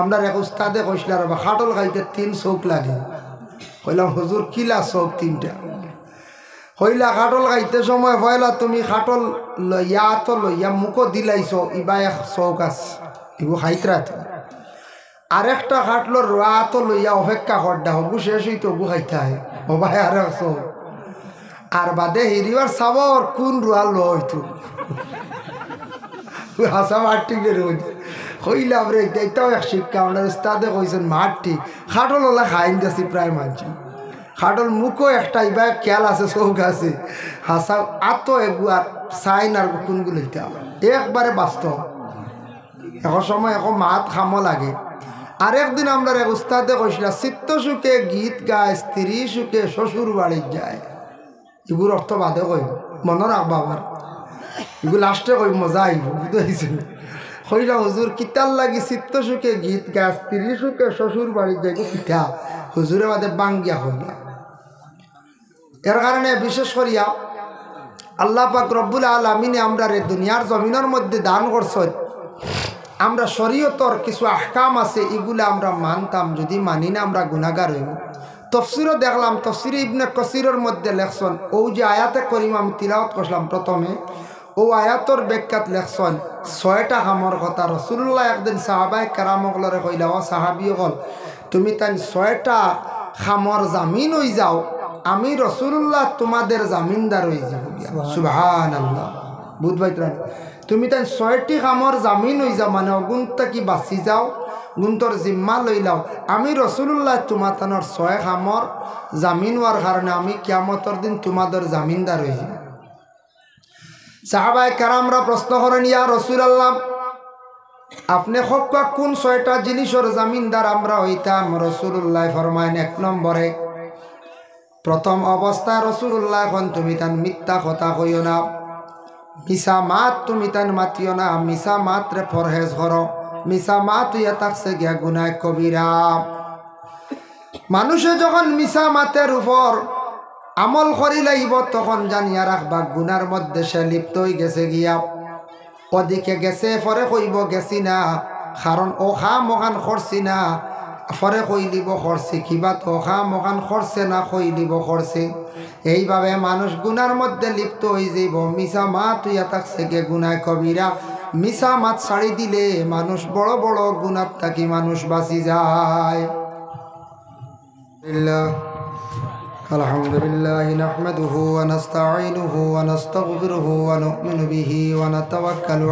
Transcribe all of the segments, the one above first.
আমরা এক উস্তাদে কইসলার খাটল খাইতে 3 চৌক লাগে। কইলাম হুজুর কিলা চৌক 3টা? হইলা খাটল খাইতে সময় হইলা তুমি খাটল লইয়া তো লইয়া মুখো দিলাইছো ইবা এক চৌক আছে ইগু খাইতরা। আরেকটা খাটলো রোয়া তো লইয়া অপেক্ষা করডা হবু শেষ হইতো গু খাইতে হয় ও ভাই আর এক চৌক। আর বাদে হিরিবার সাবর কোন রোয়া লো হইতো হাসা মাটি বের হইতে হইলাম রে। এটাও এক শিক্ষা আমরা উস্তাদে কইছেন মাটি খাটল ওলা খাইন গেছি প্রায় মানছি। খাটল মুখও একটা ইবা খেয়াল আছে চৌক আছে হাসা আতো একবার সাইন আর কোনগুলো একবারে বাস্তব। এখন সময় এখন মাত খামো লাগে। আরেকদিন আমরা এক উস্তাদে কইছিলাম চিত্ত সুখে গীত গায় স্ত্রী সুখে শ্বশুর বাড়ি যায়। এগুলো অর্থ বাদে কই মনে রাখবা আবার এগুলো লাস্টে কই মজা আইব বুঝতে হইলা হুজুর কিতার লাগি চিত্ত সুখে গীত গায় স্ত্রী সুখে শ্বশুর বাড়ি যায় কিতা হুজুরে বাদে বাঙ্গিয়া হইলা। এর কারণে বিশেষ করিয়া আল্লাহ পাক রব্বুল আলামিনে আমরা রে দুনিয়ার জমিনের মধ্যে দান করছেন। আমরা শরীয়তর কিছু আহকাম আছে এগুলো আমরা মানতাম, যদি মানি না আমরা গুনাহগার হইব। তফসিরও দেখলাম তফসিরে ইবনে কাসিরের মধ্যে লেখছেন ও যে আয়াতে করিম আমি তিলাওয়াত করলাম প্রথমে ও আয়াতর ব্যাখ্যাত লেখছেন 6টা কামর কথা। রাসূলুল্লাহ একদিন সাহাবায়ে কেরামগলরে কইলা ও সাহাবীগল তুমি তাই 6টা কামর জামিন হই যাও, আমি রাসূলুল্লাহ তোমাদের জামিনদার হই যাব। সুবহানাল্লাহ বুঝবাইতরা তুমি তাই 6টি কামর জামিন হই যাও মানে অগুণটা কি বাঁচি যাও গুন্তর জিম্মা লই লাও। আমি রাসূলুল্লাহ তোমাতানোর 6 কামর জামিন হওয়ার কারণে আমি কিয়ামতের দিন তোমাদের জামিনদার হই যাব। সাহাবায়ে কেরামরা প্রশ্ন করেন ইয়া রাসূলুল্লাহ আপনি হক্কা কোন 6টা জিনিসের জামিনদার আমরা হইতাম? রাসূলুল্লাহ ফরমায়েন 1 নম্বরে প্রথম অবস্থায় রাসূলুল্লাহ এখন তুমি তান মিথ্যা কথা কইও না, মিছা মাত তুমি তান মাতিও না, মিছা মাত্রে পরহেজ করো। মিছা মাত ইয়া তাকসে গিয়া গুনাহ কবিরা। মানুষে যখন মিছা মাতের উপর আমল করি লাইব তখন জানিয়া রাখবা গুনার মধ্যে সে লিপ্ত হয়ে গেছে গিয়া ওদিকে গেছে পরে কইব গেছি না কারণ ও খা মখান করছি না পরে কইলিব করছি কিবা তো খা মখান করছে না কইলিব করছে। এইভাবে মানুষ গুনার মধ্যে লিপ্ত হয়ে যাইব। মিছা মাত ইয়া তাকসে গে গুনাহ কবিরা। মিছা মাত ছাড়ি দিলে মানুষ বড় বড় গুনাহ থাকি মানুষ বাঁচি যায়। আলহামদুলিল্লাহ নাহমাদুহু ওয়া নাস্তাঈনুহু ওয়া নাস্তাগফিরুহু ওয়া নু'মিনু বিহি ওয়া নাতাওয়াক্কালু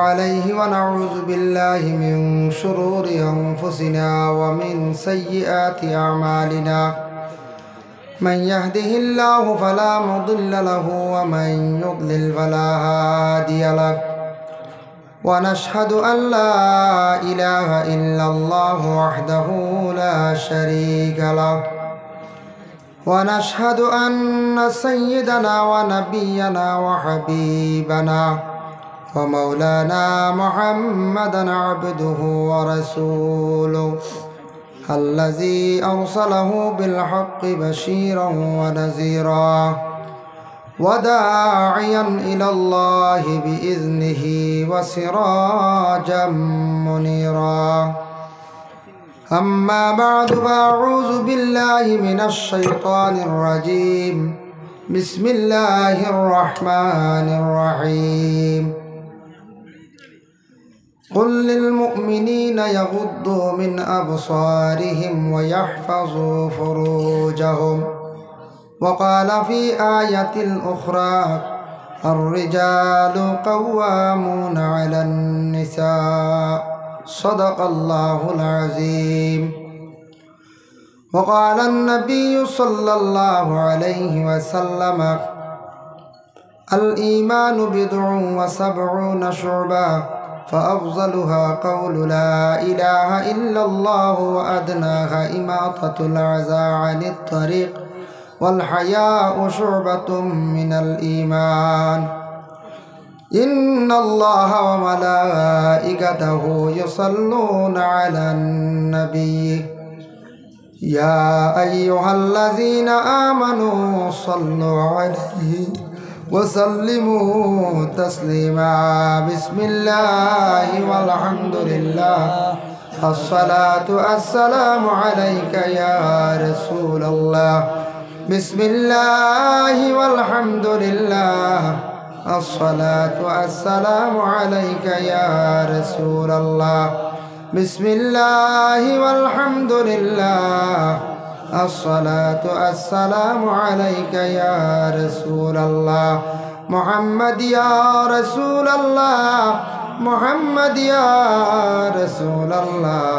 আলাইহি ওয়া নাউযু বিল্লাহি মিন শুরুরি আনফুসিনা ওয়া মিন সাইয়্যাতি আ'মালিনা। من يهده الله فلا مضل له ومن يضلل فلا هادي له ونشهد أن لا إله إلا الله وحده لا شريك له ونشهد أن سيدنا ونبينا وحبيبنا ومولانا محمدا عبده ورسوله الذي أرسله بالحق بشيرا ونذيرا وداعيا إلى الله بإذنه وسراجا منيرا. أما بعد فأعوذ بالله من الشيطان الرجيم. بسم الله الرحمن الرحيم. قل للمؤمنين يغضوا من أبصارهم ويحفظوا فروجهم. وقال في آية أخرى الرجال قوامون على النساء. صدق الله العظيم. وقال النبي صلى الله عليه وسلم الإيمان بضع وسبعون شعبة فأفضلها قول لا إله إلا الله وأدناها إماطة الأذى عن الطريق والحياء شعبة من الإيمان. إن الله وملائكته يصلون على النبي يا أيها الذين آمنوا صلوا عليه وسلموا تسليما بسم الله والحمد لله الصلاة والسلام عليك يا رسول الله بسم الله والحمد لله الصلاة والسلام عليك يا رسول الله بسم الله والحمد لله الصلاة والسلام عليك يا رسول الله محمد يا رسول الله محمد يا رسول الله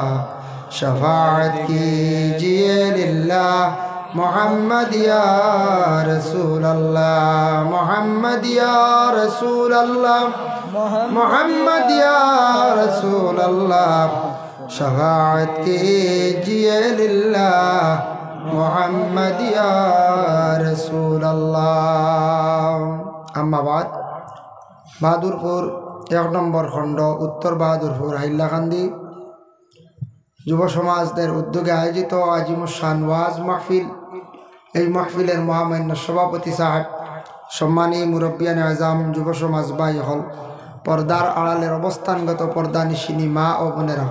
شفاعت कीजिए लिल्लाह محمد يا رسول الله محمد يا رسول الله محمد يا رسول الله شفاعت कीजिए लिल्लाह محمد يا رسول الله أما بعد বাহাদুরপুর 1 নম্বর খণ্ড উত্তর বাহাদুরপুর হাইলাকান্দি যুব সমাজদের উদ্যোগে আয়োজিত আজিমুশান ওয়াজ মাহফিল। এই মাহফিলের মহামান্য সভাপতি সাহেব, সম্মানী মুরব্বিয়ান আজম, যুব সমাজ ভাই হল, পর্দার আড়ালের অবস্থানগত পর্দানিশিনী মা ও বোনেরা,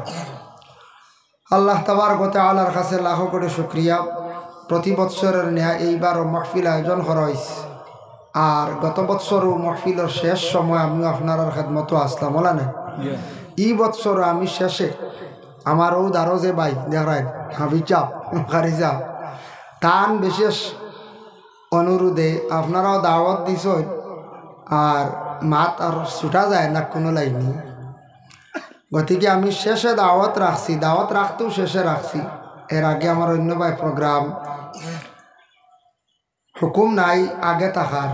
আল্লাহ তাবারক ওয়া তাআলার কাছে লাখো কোটি শুকরিয়া। প্রতি বৎসরের ন্যায় এইবারও মাহফিল আয়োজন করা হয়েছে। আর গত বৎসরও মাহফিলের শেষ সময় আমিও আপনার খেদমতো আসলাম ওলা না। এই বৎসরও আমি শেষে আমার ও দারোজে ভাই দেখায় হাবিচাপ খারিজা তান বিশেষ অনুরোধে আপনারাও দাওয়াত দিছ আর মাত আর ছুটা যায় না কোনো লাইনি। গতিকে আমি শেষে দাওয়াত রাখছি, দাওয়াত রাখতেও শেষে রাখছি। এর আগে আমার অন্য ভাই প্রোগ্রাম হুকুম নাই আগে থাকার,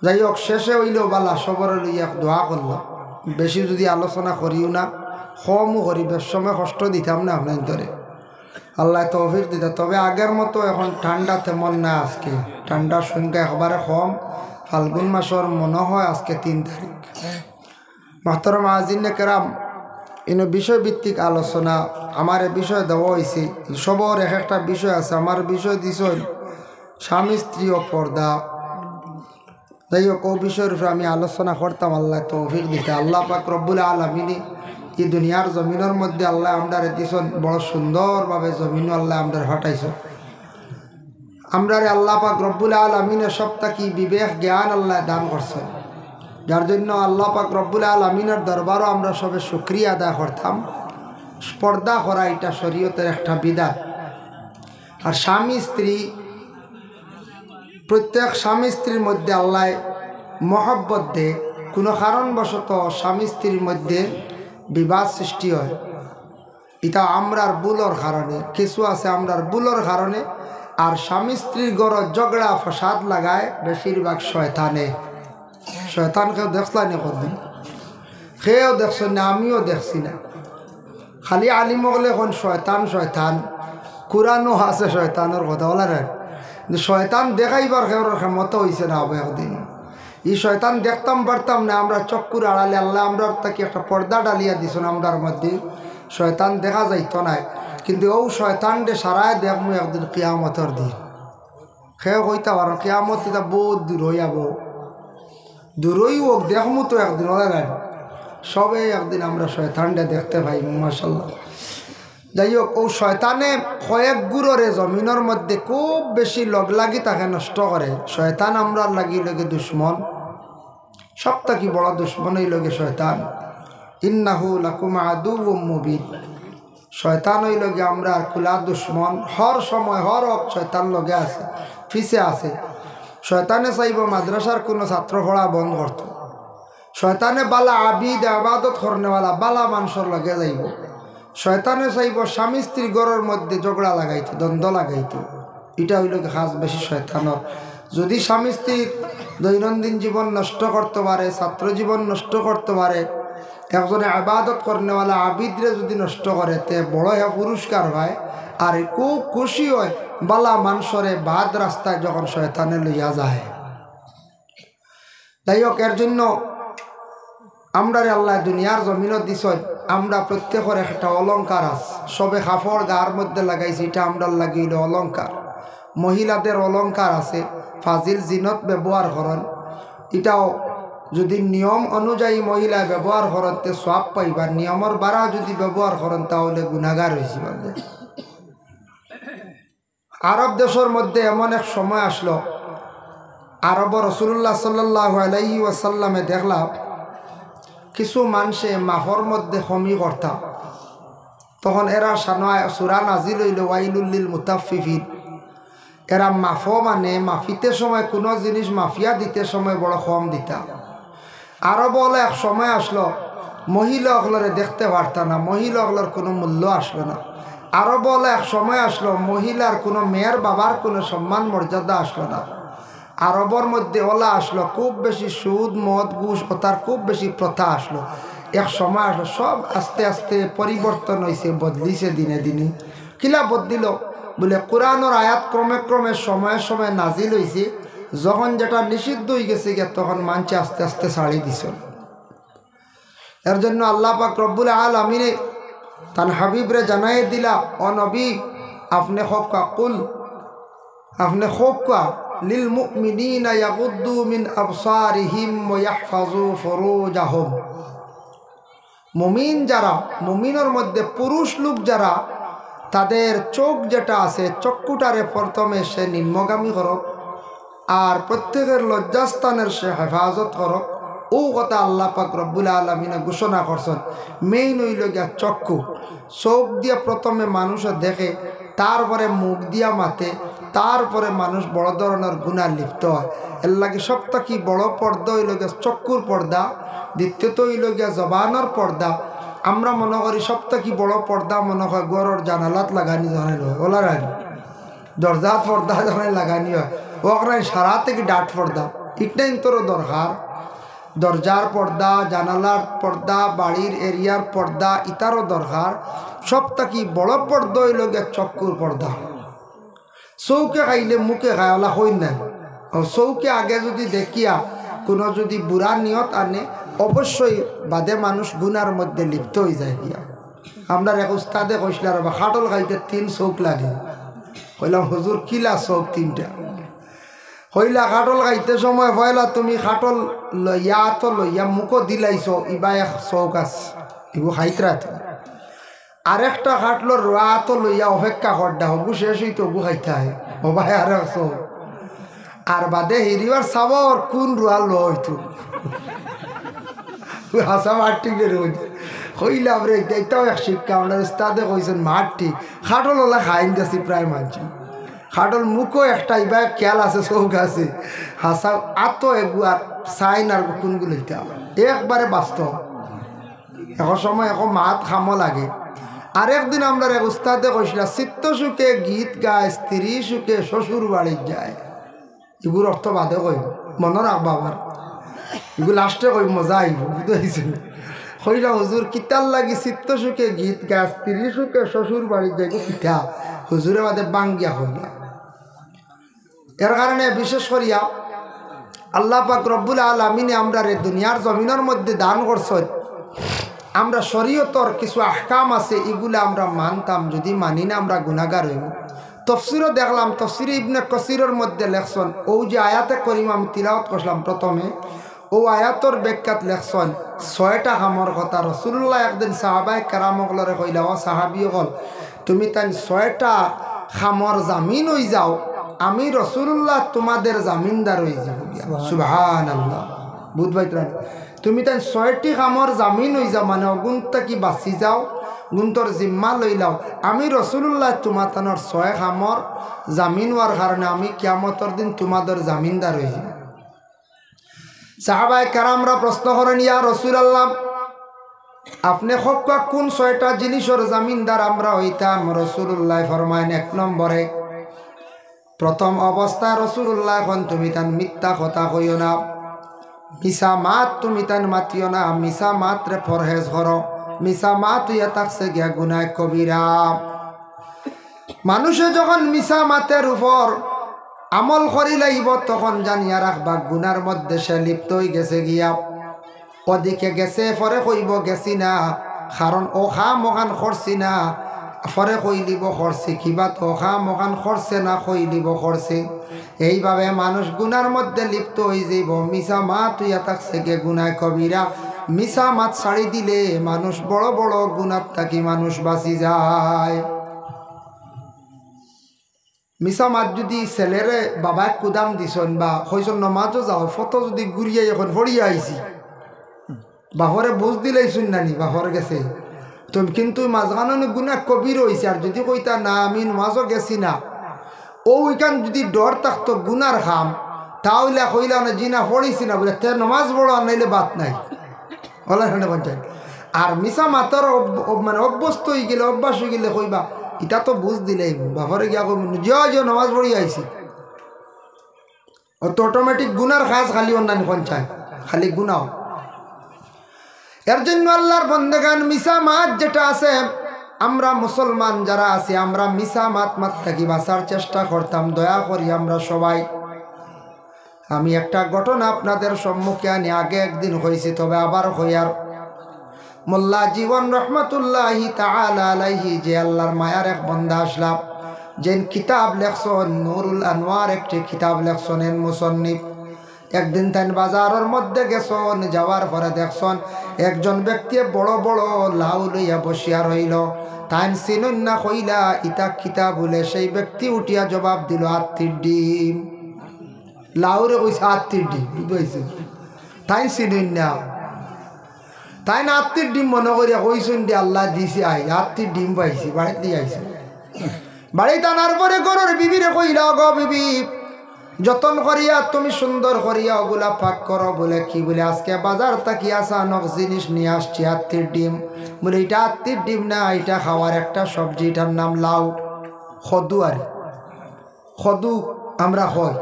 যাই হোক শেষে হইলেও বালা সবর লইয়া দোয়া করল। বেশি যদি আলোচনা করিও না, কমও করি, বেশ সময় কষ্ট দিতাম না আপনার ধরে, আল্লাহ তৌফিক দিত। তবে আগের মতো এখন ঠান্ডা তেমন না, আজকে ঠান্ডার সংখ্যা একবারে কম। ফাল্গুন মাসের মনে হয় আজকে 3 তারিখ। মাহতারাম আজিনে কেরাম, ইনো বিষয়ভিত্তিক আলোচনা আমার এ বিষয় দেওয়া হয়েছে। সবর এক একটা বিষয় আছে, আমার বিষয় দিছ স্বামী স্ত্রী ও পর্দা। যাই হোক, ও বিষয়ের উপরে আমি আলোচনা করতাম, আল্লাহ তৌফিক দিতে। আল্লাহ পাক রব্বুল আলামিন এই দুনিয়ার জমিনের মধ্যে আল্লাহ আমরা দিছ বড় সুন্দরভাবে জমিন আল্লাহ আমরা হটাইছ। আমরা আল্লাহ পাক রব্বুল আলামিনের সবটা কি বিবেক জ্ঞান আল্লাহ দান করছে, যার জন্য আল্লাহ পাক রব্বুল আলামিনের দরবারও আমরা সবে শুকরিয়া আদায় করতাম। পর্দা করা এটা শরীয়তের একটা বিধান। আর স্বামী স্ত্রী, প্রত্যেক স্বামী স্ত্রীর মধ্যে আল্লাহ মহব্বত দে। কোনো কারণবশত স্বামী স্ত্রীর মধ্যে বিবাদ সৃষ্টি হয়, এটা আমরার ভুলের কারণে। কিছু আছে আমরার ভুলের কারণে। আর স্বামী স্ত্রীর গড় ঝগড়া ফসাদ লাগায় বেশিরভাগ শয়তানে। শয়তান কেউ দেখলা নি কদিন? সেও দেখছ না, আমিও দেখছি না। খালি আলিম হলে এখন শয়তান শয়তান, কোরআনও আছে শয়তানের কথা বলা রে। শয়তান দেখাইবার কেউ ক্ষমতা হয়েছে না হবে একদিন। এই শয়তান দেখতাম পারতাম না, আমরা চক্কুর আড়ালে আল্লাহ আমরা তাকে একটা পর্দা ডালিয়া দিছ আমরার মধ্যে, শয়তান দেখা যাইত না। কিন্তু ও শয়তান দে সারায় দেখমু একদিন কিয়ামতের দিন। সেও কইতে পারেন কিয়ামত এটা বহুত দূর হয়ে যাব, দূরই হোক দেখমু তো একদিন ওরা গান সবে একদিন আমরা শয়তানটা দেখতে পাই মাশাআল্লাহ। যাই হোক, ও শয়তানে কয়েক গুড়রে জমিনের মধ্যে খুব বেশি লগ লাগি তাকে নষ্ট করে। শয়তান আমরা লাগি লগে দুশ্মন, সবটা কি বড় দুশ্মন এই লগে শয়তান। ইন্নাহু লাকুম আদুউম মুবিন। শয়তান ওই লগে আমরা আর খোলা দুশ্মন। হর সময় হর অক শয়তান লগে আছে, ফিসে আছে। শয়তানে চাইব মাদ্রাসার কোনো ছাত্র পড়া বন্ধ করত। শয়তানে বালা আবিদ আবাদত করনেওয়ালা বালা মানুষের লগে যাইব। শয়তানে চাইব স্বামী স্ত্রী গড়ের মধ্যে ঝগড়া লাগাইতো, দ্বন্দ্ব লাগাইতো। এটা হইল খাস বেশি শয়তানর। যদি স্বামী স্ত্রীর দৈনন্দিন জীবন নষ্ট করতে পারে, ছাত্র জীবন নষ্ট করতে পারে, একজনে আবাদত করনেওয়ালা আবিদরে যদি নষ্ট করে, তে বড় পুরস্কার হয়। আর খুব খুশি হয় বালা মানুষরে বাদ রাস্তায় যখন শয়তানে লইয়া যায়। যাই হোক, এর জন্য আমরা আল্লাহ দুনিয়ার জমিন দিছ, আমরা প্রত্যেকের একটা অলঙ্কার আছে। সবে কাপড় গার মধ্যে লাগাইছি, এটা আমরা লাগিল অলঙ্কার। মহিলাদের অলঙ্কার আছে, ফাজিল জিনত ব্যবহার করেন। এটাও যদি নিয়ম অনুযায়ী মহিলা ব্যবহার করেন তে সওয়াব পাইবা, নিয়মের বাড়া যদি ব্যবহার করেন তাহলে গুনাহগার হয়েছি। আরব দেশের মধ্যে এমন এক সময় আসলো, আরব রাসূলুল্লাহ সাল্লাল্লাহু আলাইহি ওয়াসাল্লামে দেখলাম কিছু মানুষে মাফর মধ্যে কমি করতা। তখন এরা সূরা নাজিল হইল ওয়াইলুল লিল মুতাফফিফিন। এরা মাফো মানে মাফিতে সময় কোনো জিনিস মাফিয়া দিতে সময় বড় কম দিতা। আরো বলে এক সময় আসলো মহিলা অগলরে দেখতে পারতা না, মহিলা অগলার কোনো মূল্য আসলো না। আরো বলে এক সময় আসলো মহিলার কোনো মেয়ের বাবার কোনো সম্মান মর্যাদা আসলো না। আরবর মধ্যে ওলা আসলো খুব বেশি সুদ মদ ঘুষ ও তার খুব বেশি প্রথা আসলো। এক সময় আসলো সব আস্তে আস্তে পরিবর্তন হয়েছে, বদলিছে দিনে দিনে। কিলা বদলিল বলে কোরআনের আয়াত ক্রমে ক্রমে সময়ে সময়ে নাজিল হয়েছে। যখন যেটা নিষিদ্ধ হয়ে গেছে তখন মানছে আস্তে আস্তে ছাড়ি দিছ। এর জন্য আল্লাহ পাক রব্বুল আলামিন তার হাবিবরে জানাই দিলা, ও নবী আপনি হকা কুল, আপনি হকা লিল মুমিনিনা ইয়াগুদ্দু মিন আবসারিহিম ওয়া ইয়াহফাজু ফুরুজাহুম। মুমিন যারা, মুমিনের মধ্যে পুরুষ লোক যারা, তাদের চোখ যেটা আছে চক্ষুটারে প্রথমে সে নিম্নগামী করক আর প্রত্যেকের লজ্জাস্থানের সে হেফাজত করক। ও কথা আল্লাহ পাক রব্বুল আলামিন ঘোষণা করছেন। মেইন হইল গিয়া চক্ষু। চোখ দিয়ে প্রথমে মানুষ দেখে, তারপরে মুখ দিয়া মাতে, তারপরে মানুষ বড় ধরনের গুনাহ লিপ্ত হয়। এর লাগে সবথেকে বড় পর্দা হইল গিয়া চক্ষুর পর্দা, দ্বিতীয়ত হইল গিয়া জবানের পর্দা। আমরা মনে করি সবথেকে বড় পর্দা মনে হয় গরর জানালাত লাগানি জানাই হয়, ওলার দরজাত পর্দা জানাই লাগানি হয়, ওখানে সারা থেকে ডাট পর্দা ইটাই তোর দরকার। দরজার পর্দা, জানালার পর্দা, বাড়ির এরিয়ার পর্দা ইতারও দরকার। সবথেকে বড় পর্দা হইল গিয়া চক্ষুর পর্দা। চৌকে খাইলে মুখে খায় ওলা হই নাই। চৌকে আগে যদি দেখিয়া কোনো যদি বুড়া নিয়ত আনে অবশ্যই বাদে মানুষ গুনার মধ্যে লিপ্ত হয়ে যায় গিয়া। আমরা এক উস্তাদে কইসলার বা খাটল খাইতে 3 চৌক লাগে। কইলাম হুজুর কিলা চৌক 3টা? হইলা খাটল খাইতে সময় হইলা তুমি খাটল লইয়া তো লইয়া মুখো দিলাইছ, ইবা এক চৌক আছে ইগু খাইতরা। আরেকটা খাটলো রোয়া তো লইয়া অপেক্ষা করডা হবু শেষ হইতো ওগু খাইতে হয় ও ভাই আর চৌক। আর বাদে হিরিবার সাবর কোন রোয়া লো হইতো হাসা মাটি বের হইতে হইলাম রে। এটাও এক শিক্ষা আমরা উস্তাদে কইছেন মাটি খাটল ওলা খাইন গেছি প্রায় মানছি। খাটল মুখও একটা ইবা খেয়াল আছে, চৌক আছে, হাসা আতো এগু আর সাইন আর কোনগুলো একবারে বাস্তব। এখন সময় এখন মাত খামো লাগে। আরেকদিন আমরা এক উস্তাদে কইছিলাম চিত্ত সুখে গীত গায়, স্ত্রী সুখে শ্বশুর বাড়ি যায়। এগুলো অর্থ বাদে কই মনে রাখবা আবার, এগুলো লাস্টে কই মজা আইব বুঝতে। কইলা হুজুর কিতার লাগি চিত্ত সুখে গীত গায়, স্ত্রী সুখে শ্বশুর বাড়ি যায় কিতা হুজুরে বাদে বাঙ্গিয়া হইলা। এর কারণে বিশেষ করিয়া আল্লাহ পাক রব্বুল আলামিনে আমরা রে দুনিয়ার জমিনের মধ্যে দান করছেন। আমরা শরীয়তর কিছু আহকাম আছে, এগুলো আমরা মানতাম, যদি মানি না আমরা গুনাহগার হইব। তফসিরও দেখলাম, তফসিরে ইবনে কাসিরের মধ্যে লেখছেন ও যে আয়াতে করিম আমি তিলাওয়াত করলাম প্রথমে, ও আয়াতর ব্যাখ্যাত লেখছেন 6টা কামর কথা। রাসূলুল্লাহ একদিন সাহাবায়ে কেরামগলরে কইলা, ও সাহাবীগল তুমি তাই 6টা কামর জামিন হই যাও, আমি রাসূলুল্লাহ তোমাদের জামিনদার হই যাব। সুবহানাল্লাহ। বুঝবাইতরা তুমি তাই 6টি কামর জামিন হই যাও মানে অগুণটা কি বাঁচি যাও, গুন্তর জিম্মা লইলাও। আমি রাসূলুল্লাহ তোমার তানোর 6 কামর জামিন হওয়ার কারণে আমি কিয়ামতের দিন তোমাদের জামিনদার হই যাব। সাহাবায়ে কেরামরা প্রশ্ন করেন, ইয়া রাসূলুল্লাহ আপনি হক্কা কোন 6টা জিনিসের জামিনদার আমরা হইতাম? রাসূলুল্লাহ ফরমায়েন 1 নম্বরে প্রথম অবস্থায় রাসূলুল্লাহ এখন তুমি তান মিথ্যা কথা কইও না, মিছা মাত তুমি তান মাতিও না, মিছা মাত্রে পরহেজ করো। মিছা মাত ইয়া তাকসে গিয়া গুনাহ কবিরা। মানুষে যখন মিছা মাতের উপর আমল করি লাইব তখন জানিয়া রাখবা গুনার মধ্যে সে লিপ্ত হয়ে গেছে গিয়া। ওদিকে গেছে পরে কইব গেছি না, কারণ ও খাম ওখান করছি না, ফরে কইলিব করছে কিবা তো খাম করছে না কইলিব করছে। এইভাবে মানুষ গুনার মধ্যে লিপ্ত হয়ে যাইব। মিছা মাত হইয়া থাকছে গে গুনায় কবিরা। মিছা মাত ছাড়ি দিলে মানুষ বড় বড় গুনার থাকি মানুষ বাঁচি যায়। মিছা মাত যদি ছেলেরে বাবায় কুদাম দিছন বা হইছন নমাজও যাও ফটো যদি ঘুরিয়ে এখন ফড়িয়ে আইছি বাহরে বুঝ দিলেইছুন নানি বাহর গেছে তুমি কিন্তু মাঝখানে গুনা কবির হয়েছে। আর যদি কইতা না আমি নমাজও গেছি না ওইখান যদি ডর থাকতো গুনার খাম তাহলে কইলা না জিনা পড়িছি না বলে তে নমাজ পড়ো আর নাইলে বাত নাই হলা পঞ্চায়েত। আর মিছা মাতার মানে অভ্যস্ত হয়ে গেলে অভ্যাস হয়ে গেলে কইবা এটা তো বুঝ দিলেই বাপরে গিয়া কই যে নমাজ পড়ি আইছি ও তো অটোমেটিক গুনার খাস খালি অন্যান্য পঞ্চায়েত খালি গুনাও। এর জন্য আল্লাহর বন্দেগান মিছা মাত যেটা আছে আমরা মুসলমান যারা আছি আমরা মিছা মাত থাকি বাঁচার চেষ্টা করতাম। দয়া করি আমরা সবাই। আমি একটা ঘটনা আপনাদের সম্মুখে আনি আগে একদিন হয়েছি তবে আবার হইয়ার মোল্লা জীবন রহমতুল্লাহি তাআলা আলাইহি যে আল্লাহর মায়ার এক বন্দা আসলাম যেন কিতাব লেখছেন নুরুল আনওয়ার একটি কিতাব লেখছেন মুসন্নিফ। একদিন তাই বাজারের মধ্যে গেছন যাওয়ার পরে দেখছন একজন ব্যক্তি বড় বড় লাউ লইয়া বসিয়া রইল। তাই চিনুন না কইলা ইতা কিতা বলে সেই ব্যক্তি উঠিয়া জবাব দিল আত্মীর ডিম। লাউরে কইছে আত্মীর ডিম বুঝতে তাই চিনুন না তাই না আত্মীর ডিম মনে করিয়া কইসুন দিয়ে আল্লাহ দিছে আই আত্মীর ডিম পাইছি বাড়িতে দিয়ে আইছে। বাড়িতে আনার পরে গরুর বিবিরে কইলা গো বিবি যতন করিয়া তুমি সুন্দর করিয়া ওগুলা পাক করো। বলে কি বলে আজকে বাজার থাকি আসানক জিনিস নিয়ে আসছি আত্মীর ডিম। বলে এটা আত্মীর ডিম না এটা খাওয়ার একটা সবজি এটার নাম লাউ খদু। আর খদু আমরা হয়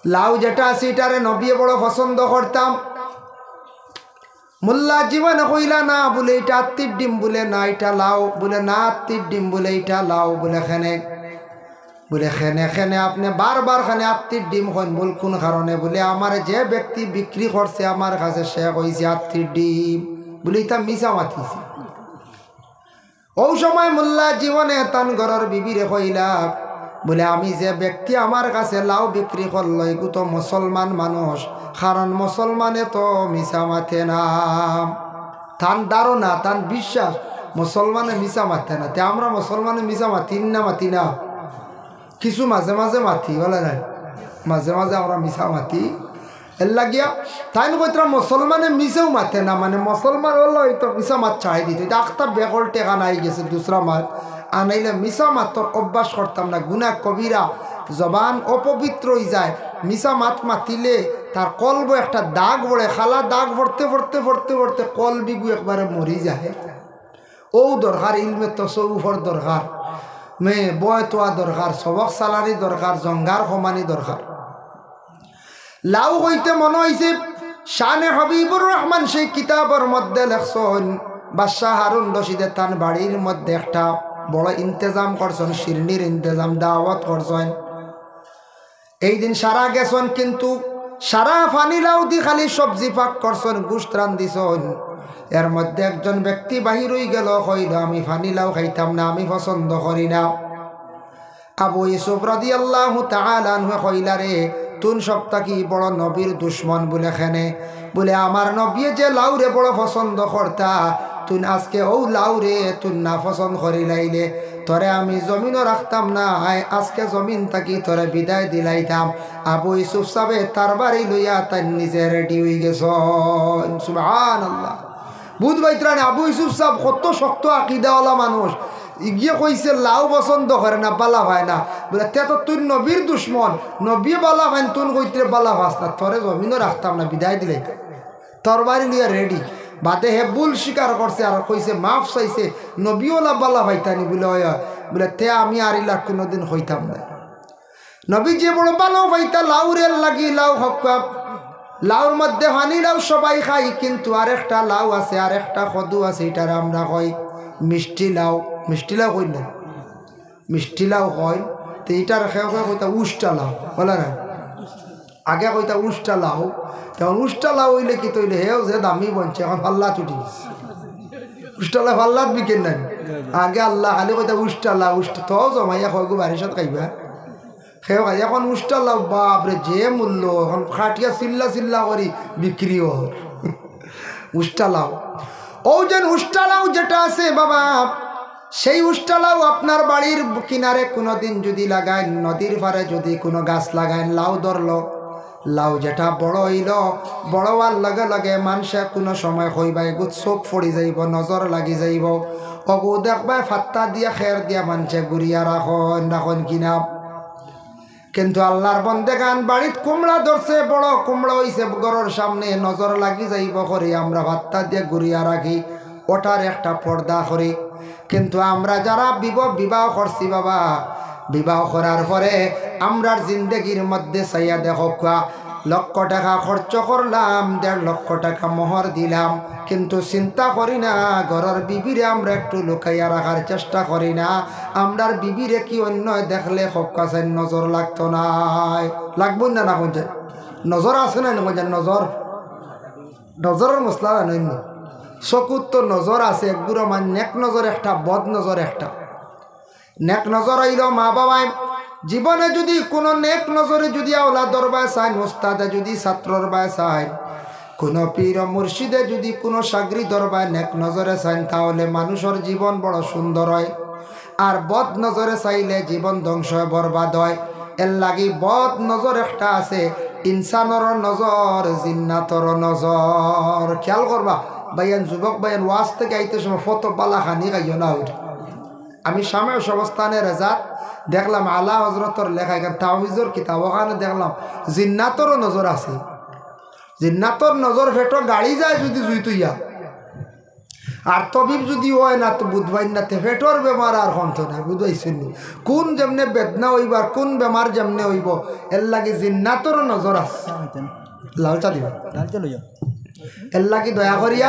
লাউ যেটা আছে এটারে নবী বড় পছন্দ করতাম। মোল্লা জীবনে কইলা না বলে এটা আত্মীর ডিম বলে না এটা লাউ বলে না আত্মীর ডিম বলে এটা লাউ বলে খেনে বলে খেনে খেনে আপনি বারবার খানে আত্মীর ডিম হন বল কোন কারণে বলে আমার যে ব্যক্তি বিক্রি করছে আমার কাছে সে কইছে আত্মীর ডিম বলে এটা মিছা মাতিছে। ও সময় মোল্লা জীবনে তান ঘরের বিবিরে কইলা বলে আমি যে ব্যক্তি আমার কাছে লাউ বিক্রি করলো এগু তো মুসলমান মানুষ কারণ মুসলমানে তো মিছা মাতে না। তান ধারণা তান বিশ্বাস মুসলমানে মিছা মাতে না। তে আমরা মুসলমানে মিছা মাতি না মাতি না কিছু মাঝে মাঝে মাতি বলে না মাঝে মাঝে আমরা মিছা মাতি এর লাগিয়া তাই কইতরা মুসলমানে মিছেও মাতে না মানে মুসলমান হলো তো মিছা মাত চাই দিত এটা একটা বেগল টেকা নাই গেছে দুসরা মাত আনাইলে মিছা মাতর অভ্যাস করতাম না। গুনাহ কবিরা জবান অপবিত্র হয়ে যায়। মিছা মাত মাতিলে তার কলব একটা দাগ পড়ে খালা দাগ ভরতে ভরতে ভরতে ভরতে কলবিগু একবারে মরি যায়। ও দরকার ইলমে তসৌফর দরকার মেয়ে বয় তোয়া দরকার সবক সালানি দরকার জঙ্গার সমানি দরকার। লাউ হইতে মনে হয়েছে শানে হাবিবুর রহমান সেই কিতাবের মধ্যে লেখছেন বাদশাহ হারুন রশিদের তান বাড়ির মধ্যে একটা বড় ইন্তজাম করছেন শিরনির ইন্তজাম দাওয়াত করছেন। এই দিন সারা গেছেন কিন্তু সারা ফানি লাউ দি খালি সবজি পাক করছেন গুস্ত রান্ধিছেন। এর মধ্যে একজন ব্যক্তি বাহির হয়ে গেল কইল আমি ফানি লাউ খাইতাম না আমি পছন্দ করি না। আবু ইউসুফ রাদিয়াল্লাহু তাআলা আনহু কইলা রে তুন সপ্তাহ কি বড় নবীর দুশ্মন বলে খেনে বলে আমার নবী যে লাউরে বড় পছন্দ করতা তুই আজকে ও লাউরে তুই না পছন্দ করি লাইলে তোরে আমি জমিনও রাখতাম না আজকে জমিন থাকি তোরে বিদায় দিলাইতাম। আবু ইউসুফ সাবে তার বাড়ি লইয়া তাই নিজে রেডি হয়ে গেছ। সুবহানাল্লাহ বুধ বাইত্রানে আবু ইউসুফ সাহেব কত শক্ত আকিদাওয়ালা মানুষ গিয়ে কইছে লাউ পছন্দ করে না বালা হয় না বলে তে তো তুই নবীর দুশ্মন নবী বালা হয় তুন কইতে বালা ভাস না তোরে জমিনও রাখতাম না বিদায় দিলাইতাম। তোর বাড়ি লইয়া রেডি বাদে হে ভুল স্বীকার করছে আর কইছে মাফ চাইছে নবীওলা বালা ভাইতানি বলে বলে তে আমি আর ইলা কোনোদিন হইতাম না। নবী যে বড় ভালো ভাইতা লাউরের লাগি লাউ হকা লাউর মধ্যে হানি লাউ সবাই খাই কিন্তু আরেকটা লাউ আছে আরেকটা কদু আছে এটার আমরা কই মিষ্টি লাউ। মিষ্টি লাউ কই না মিষ্টি লাউ হয় তো এটার খেয়ে কইতা উষ্টা লাউ বলে না আগে কইতা উষ্টা লাউ তখন উষ্টা লাউ হইলে কি তৈলে হেও যে দামি বনছে এখন পাল্লা চুটি উষ্টা লাউ পাল্লাত বিকেন নাই আগে আল্লাহ খালি কইতা উষ্টালা উষ্ট তো জমাইয়া কয়গো বারিশত খাইবা সেও খাই এখন উষ্টালা বাপরে যে মূল্য এখন খাটিয়া চিল্লা চিল্লা করি বিক্রি হর উষ্টালাও ও যেন উষ্টালাও যেটা আছে বাবা সেই উষ্টালাও আপনার বাড়ির কিনারে কোনোদিন যদি লাগায় নদীর পারে যদি কোনো গাছ লাগায় লাউ ধরলো লাউ যেটা বড় হইল বড় হওয়ার লগে লগে মানুষে কোনো সময় হইবা এগুত চোখ পড়ি যাইব নজর লাগি যাইব অগু দেখবা ফাত্তা দিয়া খের দিয়া মানুষে গুড়িয়া রাখন কিনা কিন্তু আল্লাহর বন্দেগান বাড়িত কুমড়া ধরছে বড় কুমড়া হইছে ঘরের সামনে নজর লাগি যাইব করে আমরা ফাত্তা দিয়ে গুড়িয়া রাখি ওটার একটা পর্দা করি কিন্তু আমরা যারা বিবাহ করছি বাবা বিবাহ করার পরে আমরার জিন্দগির মধ্যে চাইয়া দেখো লক্ষ টাকা খরচ করলাম 1.5 লক্ষ টাকা মোহর দিলাম কিন্তু চিন্তা করি না ঘরের বিবিরে আমরা একটু লুকাইয়া রাখার চেষ্টা করি না আমরার বিবিরে কি অন্য দেখলে হকাছেন নজর লাগতো না লাগবো না না কোন নজর আছে না নজর নজরের মশলা জানেন চকুত তো নজর আছে একগুলো মান নেক নজর একটা বদ নজর একটা নেক নজর হইল মা বাবায় জীবনে যদি কোনো নেক নজরে যদি আওলা দরবার চায় ওস্তাদে যদি ছাত্রর বায় চায় কোনো পীর মুর্শিদে যদি কোনো সাগরি দরবার নেক নজরে চান তাহলে মানুষের জীবন বড় সুন্দর হয় আর বদ নজরে চাইলে জীবন ধ্বংস হয় বরবাদ হয় এর লাগি বদ নজর একটা আছে ইনসানর নজর জিন্নাতর নজর খেয়াল করবা ভাইয়ান যুবক ভাইয়ান ওয়াজ থেকে আইতে সময় ফটো পালা খানি গাইও না ওইটা আমি সামনে অবস্থানের রেজাত দেখলাম আলা হজরতর লেখা এখানে তাওহিজর কিতাব ওখানে দেখলাম জিন্নাতরও নজর আছে জিন্নাতর নজর ফেটো গাড়ি যায় যদি জুই তুইয়া আর তবিব যদি হয় না তো বুধবাই না ফেটোর বেমার আর হন্ত না বুঝাইছেন কোন যেমনে বেদনা হইব আর কোন বেমার যেমনে হইব এর লাগে জিন্নাতরও নজর আছে লালচা দিবা এর লাগি দয়া করিয়া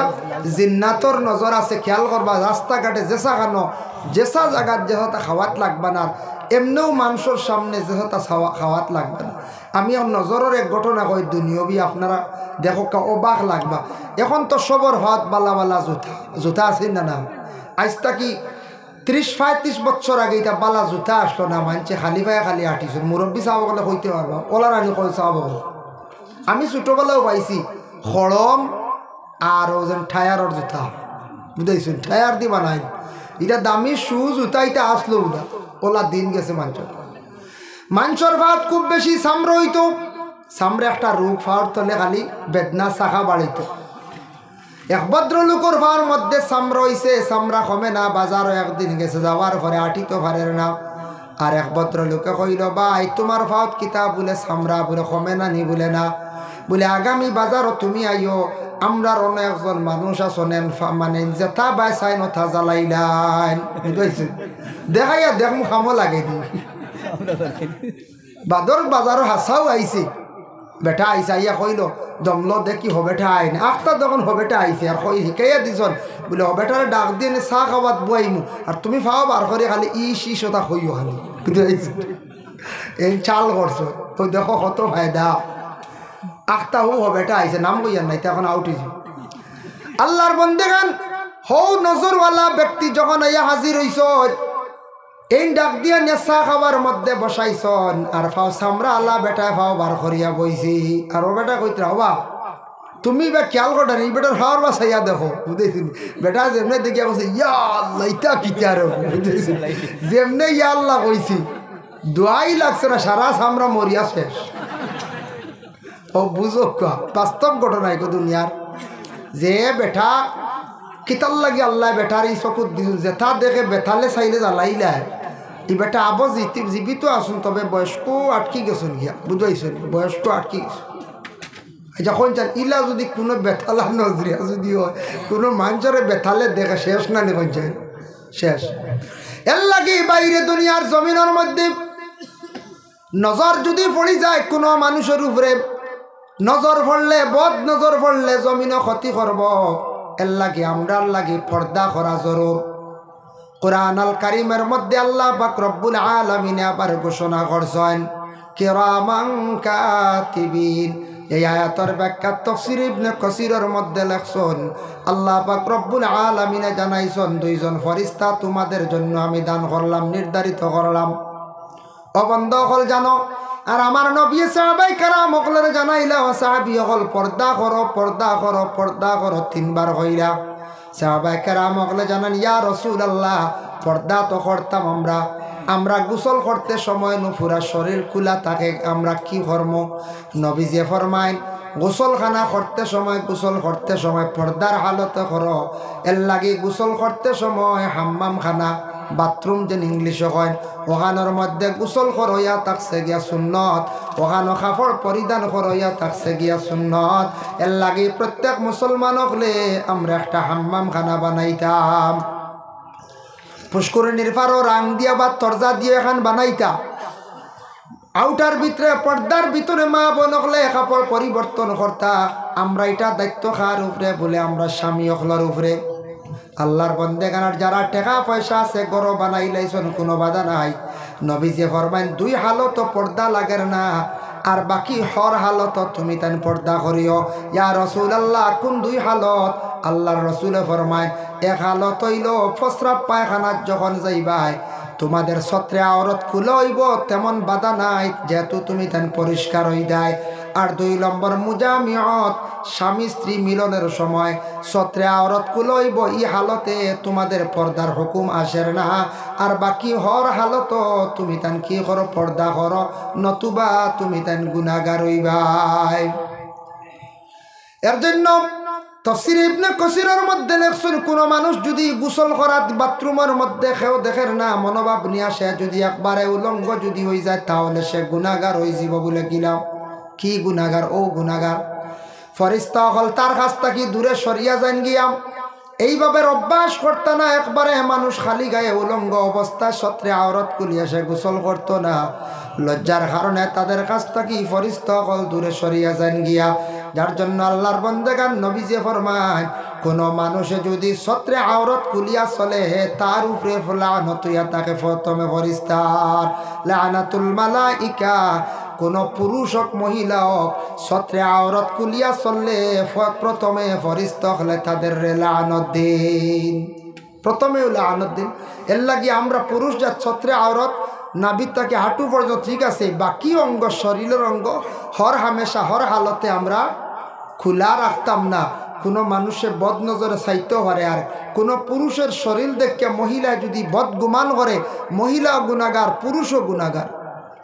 জিন্নাতর নজর আছে খেয়াল করবা রাস্তাঘাটে যেসা খানো যেসা জায়গার যেসা খাওয়াত লাগবা না এমনিও মানুষের সামনে যেসা খাওয়াত লাগবে না আমি নজরের এক ঘটনা কই দুনিয়বি আপনারা দেখো অবাক লাগবা এখন তো সবর হাত বালা বালা জুতা আছে না না আজ তাকি 30-35 বছর আগে এটা বালা জুতা আসলো না মানছে খালি পায়ে খালি আটিস মুরব্বী চাব গেলে কইতে পারবা ওলার আনি কই চাব আমি ছোটবেলাও পাইছি খড়ম আর ওজন টায়ারের জুতা বুঝাইছেন টায়ার দি বানাই এটা দামি শু জুতা এটা আসলো ওটা ওলা দিন গেছে মানুষের ভাত খুব বেশি সামর হইতো সামরে একটা রোগ ফাওয়ার তলে খালি বেদনা শাখা বাড়িত এক ভদ্রলোকের ভার মধ্যে সামর হইছে সামরা কমে না বাজারও একদিন গেছে যাওয়ার পরে আটিতে পারে না আর এক ভদ্রলোকে কইল ভাই তোমার ভাত কিতাব বলে সামরা বলে কমে না নি বলে না বলে আগামী বাজারও তুমি আইও আমরা অনেক একজন মানুষ আছেন মানে যেটা বাই চাই নথা জ্বালাইলাইন বুঝাইছে দেখাইয়া দেখ মুখ খামো লাগে দি বাদর বাজারও হাসাও আইছে বেটা আইসে আইয়া কইল জমল দেখি হবেটা আইন আখটা যখন হবেটা আইছে আর কই শিকাইয়া দিছন বলে হবেটারে ডাক দিয়ে চাহ খাওয়াত বুয়াইমু আর তুমি ফাও বার করে খালি ইসতা কইও খালি বুঝাইছে এই চাল করছো তো দেখো কত ফায়দা আখটা হবেটা আইছে নাম কইয়ার নাই তখন আউটিছি আল্লাহর বন্দেগান হৌ নজরওয়ালা ব্যক্তি যখন আইয়া হাজির হইছ এই ডাক দিয়া নেশা খাবার মধ্যে বসাইছন আর ফাও সামরা আল্লাহ বেটা ফাও বার করিয়া বইছি আর ও বেটা কইতে হবা তুমি বা খেয়াল করেন এই বেটার খাওয়ার বা চাইয়া দেখো বুঝেছি বেটা যেমনে দেখিয়া কইছে ইয়া আল্লাহ ইটা কিতা রে বুঝেছি যেমনে ইয়া আল্লাহ কইছি দোয়াই লাগছে না সারা সামরা মরিয়া শেষ ও বুঝো বাস্তব ঘটনা এই দুনিয়ার যে বেটা কিতাল লাগে আল্লাহ বেটার এই চকুত দিছিল যেটা দেখে বেতালে চাইলে জ্বালাইলা এই বেটা আবো জীবিত আসুন তবে বয়স্ক আটকি গেছেন গিয়া বুঝাইছেন বয়স্ক আটকি গেছে যখন চান ইলা যদি কোনো বেতালা নজরিয়া যদি হয় কোনো মানুষের বেতালে দেখে শেষ না নেবেন চাই শেষ এর লাগে বাইরে দুনিয়ার জমিনের মধ্যে নজর যদি পড়ি যায় কোনো মানুষের উপরে নজর পড়লে বদ নজর পড়লে জমিনও ক্ষতি করব এর লাগে আমরার লাগে পর্দা করা জরুর কুরআন আল কারীমের মধ্যে আল্লাহ পাক রব্বুল আলামিন আবার ঘোষণা করছেন কিরামান কাতিবিন এই আয়াতের ব্যাখ্যা তাফসীর ইবনে কাসিরের মধ্যে লেখছেন আল্লাহ পাক রব্বুল আলামিনে জানাইছেন দুইজন ফেরেশতা তোমাদের জন্য আমি দান করলাম নির্ধারিত করলাম ও বন্ধ হল জানো আর আমার নবী সাহাবায়ে কেরাম হকলের জানাইলা ও সাহাবী হল পর্দা করো পর্দা করো পর্দা করো তিনবার হইরা সাহাবায়ে কেরাম হকলে জানান ইয়া রাসূলুল্লাহ পর্দা তো করতাম আমরা গোসল করতে সময় পুরা শরীর খোলা থাকে আমরা কি করব নবীজি ফরমায় গোসলখানা করতে সময় পর্দার হালতে করো এর লাগে গোসল করতে সময় হাম্মাম খানা বাথরুম যেন ইংলিশে হয় ওখানোর মধ্যে গোসল করইয়া থাকছে গিয়া সুন্নত ওখানো কাপড় পরিধান করইয়া থাকছে গিয়া সুন্নত এর লাগে প্রত্যেক মুসলমান হলে আমরা একটা হাম্মাম খানা বানাইতাম পুষ্করিণীর পারও রাং দিয়া বা তরজা দিয়ে এখন বানাইতা আউটার ভিতরে পর্দার ভিতরে মা বোন হলে কাপড় পরিবর্তন করতা আমরা এটা দায়িত্ব খার উপরে বলে আমরা স্বামী হকলার উপরে আল্লাহর বন্দেগানার যারা টাকা পয়সা আছে গরো বানাই লাইছেন কোনো বাধা নাই নবীজি ফরমাইন দুই হালত পর্দা লাগের না আর বাকি হর হালত তুমি তান পর্দা করিও ইয়া রাসূলুল্লাহ কোন দুই হালত আল্লাহর রাসূলে ফরমায় এক হালত হইল প্রস্রাব পায়খানাত যখন যাইবাই তোমাদের ছত্রে আওরত খুলে হইব তেমন বাধা নাই যেহেতু তুমি তান পরিষ্কার হই যায় আর দুই নম্বর মুজামিয়ত স্বামী স্ত্রী মিলনের সময় ছত্রে আওরত খুলে হইব এই হালতে তোমাদের পর্দার হুকুম আসের না আর বাকি হর হালত তুমি তান কি করো পর্দা করো নতুবা তুমি তান গুনাহগার হইবাই এর জন্য তাফসীর ইবনে কাসিরের মধ্যে লেখছেন কোন মানুষ যদি গোসল করাত বাথরুমের মধ্যে কেউ দেখের না মনোভাব নিয়ে আসে যদি একবারে উলঙ্গ যদি হয়ে যায় তাহলে সে গুনাহগার হয়ে যাব বলে গেলাম কি গুনাহগার ও গুনাহগার ফেরেশতা হল তার কাছ থেকে দূরে সরিয়া যান গিয়া এইভাবে অভ্যাস করতে না একবারে মানুষ খালি গায়ে উলঙ্গ অবস্থায় ছত্রে আওরত খুলিয়া সে গোসল করতো না লজ্জার কারণে তাদের কাছ থেকে ফেরেশতা হল দূরে সরিয়া যান গিয়া যার জন্য আল্লাহর বান্দাগান নবীজি ফরমান কোন মানুষে যদি ছত্রে আওরত খুলিয়া চলে তার উপরে লানত হইয়া থাকে প্রথমে ফেরেশতার লানাতুল মালাইকা কোন পুরুষ হোক মহিলা হোক ছত্রে আওরত খুলিয়া চললে প্রথমে ফেরেশতা হলে তাদের লানত দিন প্রথমে লানত দিন এর লাগি আমরা পুরুষ যা ছত্রে আওরত নাভির থেকে হাঁটু পর্যন্ত ঠিক আছে বাকি অঙ্গ শরীরের অঙ্গ হর হামেশা হর হালতে আমরা খোলা রাখতাম না কোনো মানুষের বদ নজরে চাইতেও পারে আর কোনো পুরুষের শরীর দেখে মহিলা যদি বদগুমান করে মহিলা গুনাহগার পুরুষও গুনাহগার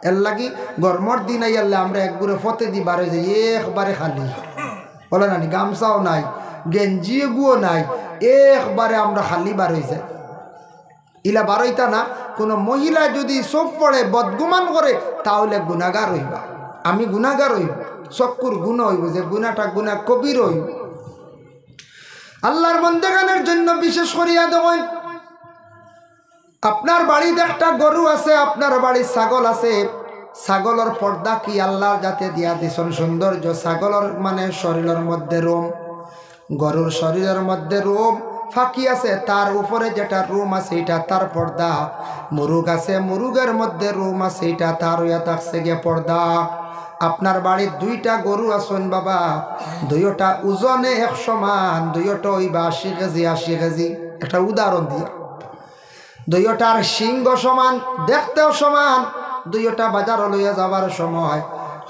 এর লাগি গরমর দিন আইয়ালে আমরা একগুড়ে ফতে দি বারে যাই একবারে খালি বলে নানি গামছাও নাই গেঞ্জি গুও নাই একবারে আমরা খালি বার হয়ে যাই ইলা বারইতা না কোনো মহিলা যদি চোখ পড়ে বদগুমান করে তাহলে গুনাহগার হইবা আমি গুনাহগার হইব চক্ষুর গুণ হইব যে গুনাহটা গুনাহ কবির হইব আল্লাহর বান্দাগানের জন্য বিশেষ করিয়া দেবেন আপনার বাড়িতে একটা গরু আছে আপনার বাড়ির ছাগল আছে ছাগলের পর্দা কি আল্লাহর যাতে দিয়া দিছেন সৌন্দর্য ছাগলের মানে শরীরের মধ্যে রোম গরুর শরীরের মধ্যে রোম ফাঁকি আছে তার উপরে যেটা রুম আছে এটা তার পর্দা মুরুগ আছে মুরুগের মধ্যে রুম আছে এটা তার হইয়া থাকছে গিয়ে পর্দা আপনার বাড়ির দুইটা গরু আছেন বাবা দুইটা ওজনে এক সমান দুইটা হইবা 80 কেজি একটা উদাহরণ দিয়া দুইটার সিংহ সমান দেখতেও সমান দুইটা বাজার লইয়া যাবার সময়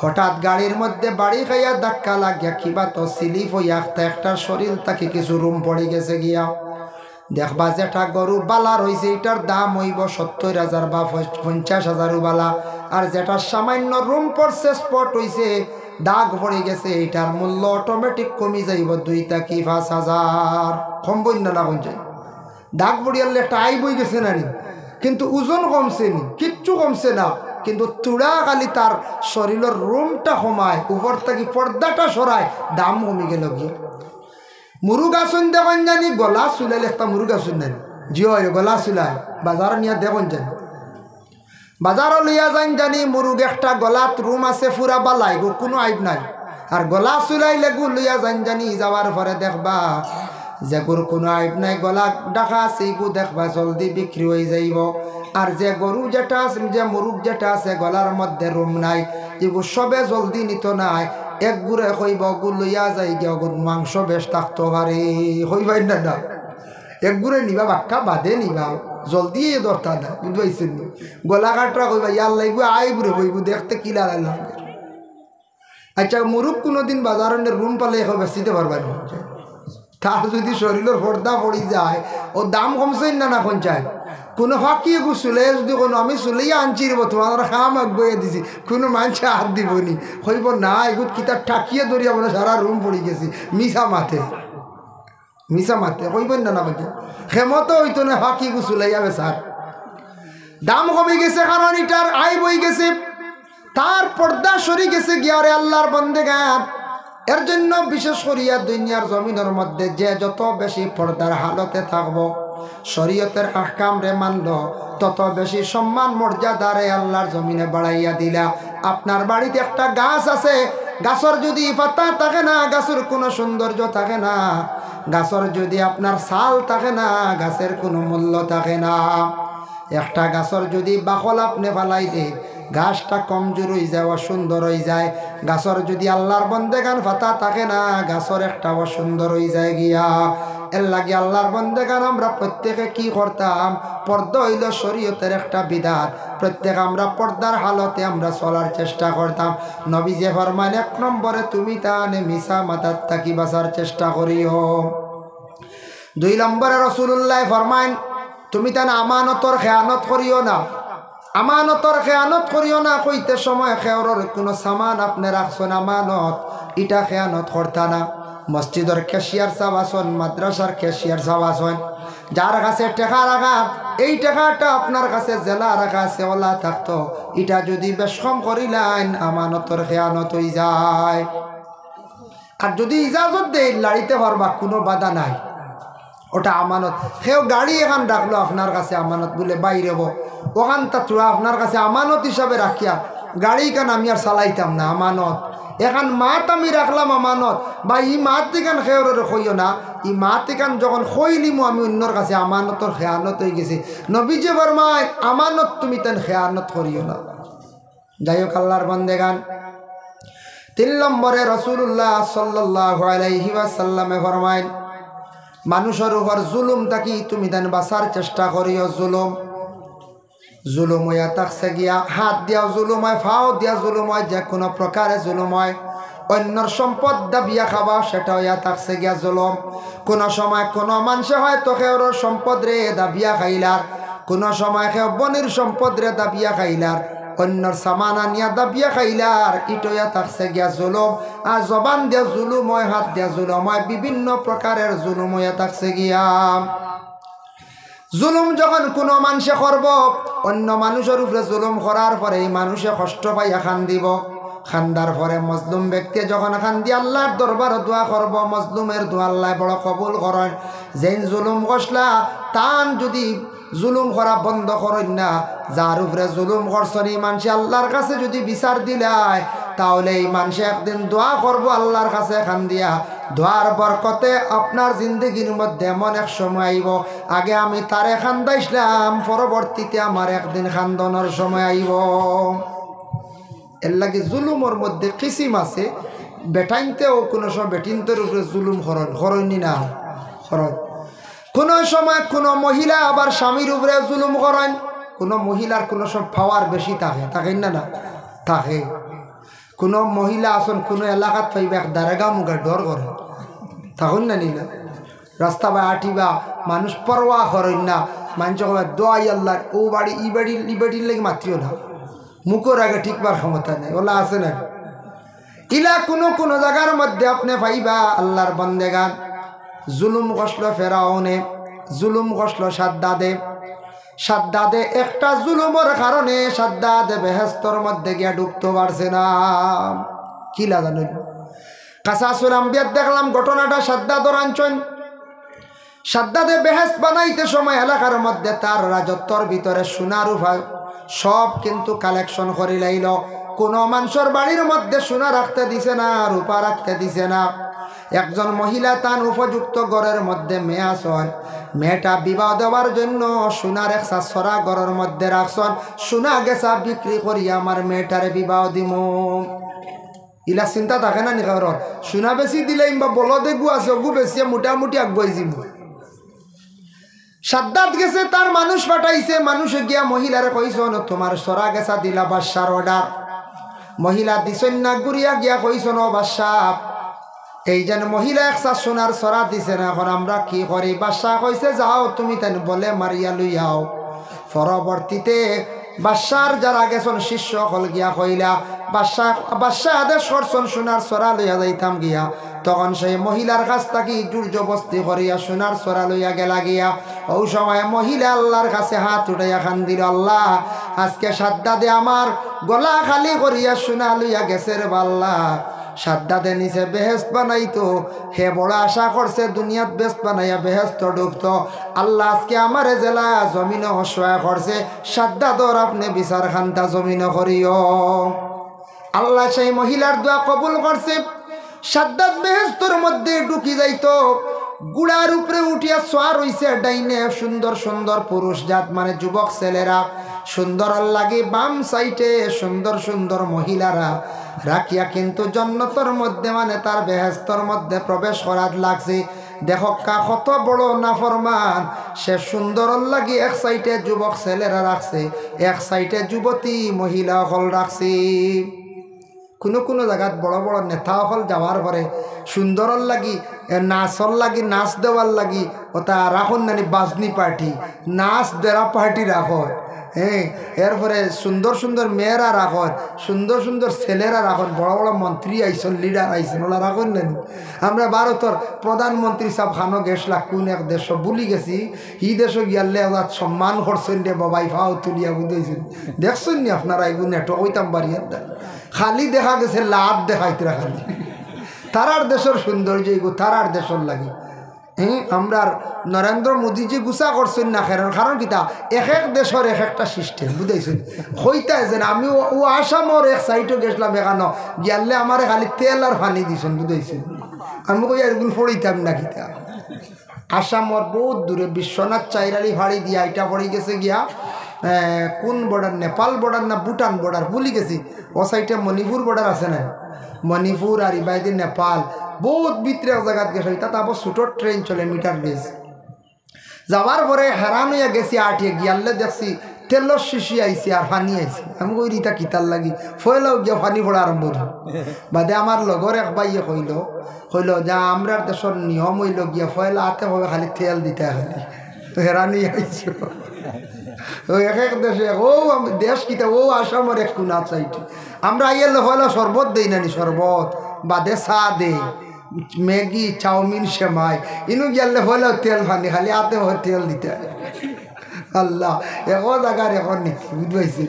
হঠাৎ গাড়ির মধ্যে বাড়ি খাইয়া ধাক্কা লাগিয়া কিবা তো স্লিপ হইয়া একটা শরীর তাকে কিছু রুম পড়ে গেছে গিয়া দেখবা যেটা গরু বালা রয়েছে এটার দাম হইব 70,000 বা 50,000 বালা আর যেটা সামান্য রুম পড়ছে স্পট হইছে দাগ পড়ে গেছে এটার মূল্য অটোমেটিক কমে যাইব 2 কি 5,000 কম বইন না লাগুন যায় দাগ পড়িয়ালে একটা আই বই গেছে না নি কিন্তু ওজন কমছে নি কিচ্ছু কমছে না কিন্তু তুড়া খালি তার শরীরের রুমটা কমায় উপর থেকে পর্দাটা সরায় দাম কমে গেল গিয়ে মুরুগ আসুন দেখুন জানি গলা চুলাইলে একটা মুরুগ আসুন জানি জিও গলা চুলাই বাজার নিয়ে দেখুন জানি বাজারও লইয়া যান জানি মুরুগ একটা গলাত রুম আছে পুরা বালাই গো কোনো আইব নাই আর গলা চুলাইলে গু লইয়া যান জানি যাওয়ার পরে দেখবা যে গরু কোনো আইব নাই গলা ডাকা আছে গু দেখবা জলদি বিক্রি হয়ে যাইব আর যে গরু যেটা আছে যে মুরুগ যেটা আছে গলার মধ্যে রুম নাই এগু সবে জলদি নিত নাই এক গুড়ে কইব গুড় লইয়া যাই গিয়া গুড় মাংস বেশ থাকতো পারে হইবাই না না এক গুড়ে নিবা বাক্কা বাদে নিবা জলদি দরকার না বুঝতে পাইছেন গলা কাটরা কইবা ইয়ার লাগব আই বুড়ে বইব দেখতে কি লাগবে আচ্ছা মুরুখ কোনোদিন বাজারের রুম পালে এখন বেচিতে পারবেন তার যদি শরীরের পর্দা পড়ি যায় ও দাম কমছে না না পঞ্চায়েত কোনো ফাঁকি এগু চুলে যদি কোনো আমি চুলেই আনছি রেব তোমার খাম বইয়ে দিছি কোনো মানুষে হাত দিবনি হইব না এগুলো কিতাব ঠাকিয়ে ধরিয়া বলে সারা রুম পড়ি গেছি মিশা মাথে কইবেন না না বলছে ক্ষমতা হইতো না ফাঁকি এগু চুলাই যাবে স্যার দাম কমে গেছে কারণ এটার আয় বই গেছে তার পর্দা সরি গেছে গিয়ারে আল্লাহর বন্দেগান এর জন্য বিশেষ করিয়া দুনিয়ার জমিনের মধ্যে যে যত বেশি পর্দার হালতে থাকবো শরীয়তের আহকাম রে মানল তত বেশি সম্মান মর্যাদারে আল্লাহর জমিনে বাড়াইয়া দিলা আপনার বাড়িতে একটা গাছ আছে গাছের যদি পাতা থাকে না গাছের কোনো সৌন্দর্য থাকে না গাছের যদি আপনার ছাল থাকে না গাছের কোনো মূল্য থাকে না একটা গাছের যদি বাকল আপনি ফালাই দেন গাছটা কমজোর হয়ে যায় অসুন্দর হয়ে যায় গাছের যদি আল্লাহর বন্দেগান পাতা থাকে না গাছের একটা অসুন্দর হয়ে যায় গিয়া এর লাগে আল্লাহর বন্দেগান আমরা প্রত্যেকে কি করতাম পর্দা হইল শরীয়তের একটা বিধান প্রত্যেক আমরা পর্দার হালতে আমরা চলার চেষ্টা করতাম নবী যে ফরমান এক নম্বরে তুমি তানে মিশা মাথার থাকি বাঁচার চেষ্টা করিও 2 নম্বরে রাসূলুল্লাহ ফরমান তুমি তানে আমানতর খেয়ানত করিও না আমানতর খেয়ানত করিও না কইতে সময় খেয়রের কোনো সামান আপনি রাখছেন আমানত এটা খেয়ানত করতা না মসজিদের ক্যাশিয়ার সাহেব আসন মাদ্রাসার ক্যাশিয়ার সাহেব আসন যার কাছে টাকা রাখা এই টাকাটা আপনার কাছে জেলা রাখা আছে ওলা থাকতো এটা যদি বেশ কম করিলেন আমানতর খেয়ানত হয়ে যায় আর যদি ইজাজত দেয় লাড়িতে পারবা কোনো বাধা নাই ওটা আমানত সেও গাড়ি এখন রাখলো আপনার কাছে আমানত বলে বাইরেব ওখান তারা আপনার কাছে আমানত হিসাবে রাখিয়া গাড়ি কেন আমি আর চালাইতাম না আমানত এখন মাত আমি রাখলাম আমানত বা ই মাত দিকান খেয়রের কইও না ই মাত দিকান যখন কইলিমো আমি অন্যর কাছে আমানতর খেয়ানত হয়ে গেছি নবীজি ফরমায় আমানত তুমি তেন খেয়ানত করিও না যাই হোক আল্লাহর বন্দেগান 3 নম্বরে রাসূলুল্লাহ সাল্লাল্লাহু আলাইহি ওয়াসাল্লামে ফরমায় মানুষের উপর জুলুম থাকি তুমি দেন বাঁচার চেষ্টা করিও জুলুম হইয়া থাকছে গিয়া হাত দিয়া জুলুম হয় ফাও দিয়া জুলুম হয় যে কোনো প্রকারে জুলুম হয় অন্যর সম্পদ দাবিয়া খাবা সেটা হইয়া থাকছে গিয়া জুলুম কোনো সময় কোনো মানুষে হয়তো কেউর সম্পদ রে দাবিয়া খাইলার কোনো সময় কেউ বনির সম্পদ রে দাবিয়া খাইলার অন্যর সামান আনিয়া দাবিয়া খাইলার ইটয়া থাকছে গিয়া জুলুম আর জবান দিয়া জুলুম হয় হাত দিয়া জুলুম হয় বিভিন্ন প্রকারের জুলুম হইয়া থাকছে গিয়া জুলুম যখন কোনো মানুষে করব অন্য মানুষের উপরে জুলুম করার পরে এই মানুষে কষ্ট পাইয়া খান্দিব খান্দার পরে মজলুম ব্যক্তি যখন খান্দি আল্লাহর দরবার দোয়া করব মজলুমের দোয়া আল্লাহ বড় কবুল করেন যেন জুলুম করলা তান যদি জুলুম করা বন্ধ করেন না যার উপরে জুলুম করছেন এই মানুষে আল্লাহর কাছে যদি বিচার দিলায় তাহলে এই মানুষে একদিন দোয়া করব আল্লাহর কাছে খান্দিয়া দোয়ার বরকতে আপনার জিন্দগির মধ্যে এমন এক সময় আইব আগে আমি তারে খান্দাইছিলাম পরবর্তীতে আমার একদিন খান্দনের সময় আইব এর লাগে জুলুমের মধ্যে কিসিম আছে বেটাইনতেও কোনো সময় বেটিনতের উপরে জুলুম হরণি না হরণ কোনো সময় কোনো মহিলা আবার স্বামীর উপরে জুলুম করেন কোনো মহিলার কোনো সব পাওয়ার বেশি থাকে না না থাকে কোনো মহিলা আসন কোনো এলাকাত পাইবে এক দারেগা মুখে ডর করে থাকুন না নিলে রাস্তা বা আটিবা মানুষ পরোয়া করেন না মানুষ দোয়াই আল্লাহ ও বাড়ি ই বাড়ির লেগে মাত্রিও না মুখের আগে ঠিকবার ক্ষমতা নেই ওলা আছে না ইলা কোনো জায়গার মধ্যে আপনি পাইবা আল্লাহর বন্দেগান জুলুম কষল ফেরাউনে জুলুম কষল সাদ্দাদে একটা জুলুমের কারণে সাদ্দাদে বেহেশতর মধ্যে গিয়া ঢুকতে পারছে না কি লাগানো কাসাসুল আম্বিয়াত দেখলাম ঘটনাটা সাদ্দাদর আঞ্চল সাদ্দাদে বেহেশত বানাইতে সময় এলাকার মধ্যে তার রাজত্বর ভিতরে সোনা রূপা সব কিন্তু কালেকশন করে লাইল কোনো মানুষের বাড়ির মধ্যে সোনা রাখতে দিছে না রূপা রাখতে দিছে না একজন মহিলা তার উপযুক্ত ঘরের মধ্যে মেয়ে আসন মেয়েটা বিবাহ দেওয়ার জন্য সোনার এক সরা ঘরের মধ্যে রাখছন সোনা গেছা বিক্রি করি আমার মেয়েটারে বিবাহ দিম ইলা চিন্তা থাকে না নিকার সোনা বেশি দিলে বা বলদে গু আছে গু বেশি মোটামুটি আগুয়াই যাব সাদ্দাত গেছে তার মানুষ পাঠাইছে মানুষে গিয়া মহিলারে কইছ তোমার সরা গেছা দিলা বাদশার অর্ডার মহিলা দিছেন না গুড়িয়া গিয়া কইছ ন বাদশাহ এই যেন মহিলা একসা সোনার সরা দিছে না এখন আমরা কি করি বাদশাহ কইছে যাও তুমি তেন বলে মারিয়া লইয়াও পরবর্তীতে বাদশার যারা গেছেন শিষ্য হল গিয়া কইলা বাদশাহ আদেশ করছেন সোনার সরা লইয়া যাইতাম গিয়া তখন সেই মহিলার কাছ থেকে জোর জবস্তি করিয়া সোনার সরা লইয়া গেলা গিয়া ওই সময় মহিলা আল্লাহর কাছে হাত উঠাইয়া খান দিল আল্লাহ আজকে সাদ্দাদে আমার গলা খালি করিয়া সোনা লইয়া গেছে রে আল্লাহ সাদ্দাদে নিচে বেহেস্ত বানাইতো হে বড় আশা করছে দুনিয়াত বেস্ত বানাইয়া বেহেস্ত ঢুকতো আল্লাহ আজকে আমার জেলা জমিন অসহায় করছে সাদ্দাদর আপনি বিচার খান্তা জমিন করিও আল্লাহ সেই মহিলার দোয়া কবুল করছে সাদ্দাত বেহেস্তর মধ্যে ঢুকি যাইতো গুড়ার উপরে উঠিয়া সোয়ার হইছে ডাইনে সুন্দর সুন্দর পুরুষ জাত মানে যুবক ছেলেরা সুন্দর লাগে বাম সাইডে সুন্দর সুন্দর মহিলারা রাখিয়া কিন্তু জন্নতর মধ্যে মানে তার বেহেস্তর মধ্যে প্রবেশ করার লাগছে দেখো কত বড় নাফরমান সে সুন্দর লাগে এক সাইডে যুবক ছেলেরা রাখছে এক সাইডে যুবতী মহিলা হল রাখছে কোনো কোনো জায়গাত বড় বড় নেতা হল যাওয়ার পরে সুন্দরর লাগি নাচর লাগি নাচ দেওয়ার লাগি ওটা রাখুন নানি বাজনি পার্টি নাচ দেরা পার্টি রাখো হ্যাঁ এরপরে সুন্দর সুন্দর মেয়েরা রাখুন সুন্দর সুন্দর ছেলেরা রাখুন বড় বড় মন্ত্রী আইসন লিডার আইসন ওরা রাখুন নানি আমরা ভারতের প্রধানমন্ত্রী সাহেব খানো গেছলা কোন এক দেশ বুলি গেছি ই দেশ গিয়ালে ওরা সম্মান করছেন রে বাবাই ভাও তুলিয়া বুঝেছেন দেখছেন নি আপনারা এগুলো নেটো ওইতাম বাড়িয়ে খালি দেখা গেছে লাভ দেখাইতে খালি তারার দেশের সৌন্দর্য এগো তারার দেশের লাগে আমরা নরেন্দ্র মোদীজি গুছা করছেন না কারণ কিতা এক এক দেশের এক একটা সিস্টেম বুঝাইছেন হইতাই যেন আমি ও আসামর এক সাইডও গেছিলাম এখানো গিয়ালে আমার খালি তেল আর পানি দিছেন বুঝাইছেন আমি কই এগুলো পড়িতাম না কিতা আসামর বহুত দূরে বিশ্বনাথ চাইরালি ফাড়ি দিয়া এটা পড়ে গেছে গিয়া কোন বর্ডার নেপাল বর্ডার না ভুটান বর্ডার ভুলি গেছি ও সাইডে মণিপুর বর্ডার আছে না মণিপুর আর ইবাইদি নেপাল বহুত ভিতরে জায়গাত গেছে তাতে আবার ছোটো ট্রেন চলে মিটার গেজ যাওয়ার পরে হেরান হইয়া গেছি আটিয়ে গিয়ালে দেখছি তেলর শিশি আইসি আর পানি আইসি আমি কই রিতা কিতার লাগি ফয়লাও গিয়া পানি পড়া আরম্ভ হল বাদে আমার লগর এক বাইয়ে কইল যা আমরা দেশের নিয়ম হইল গিয়া ফয়লা হাতে হবে খালি তেল দিতে খালি তো হেরানি আইছি এক এক দেশে ও দেশ কিতা ও আসামের এক কোনা চাইটি আমরা আইলে হইলো শরবত দেই নানি শরবত বাদে চা দেই ম্যাগি চাউমিন সেমাই ইনু গেলে হইলো তেল পানি খালি হাতে হয় তেল দিতে আল্লাহ এখন জায়গার এখন নীতি বুঝবাইছে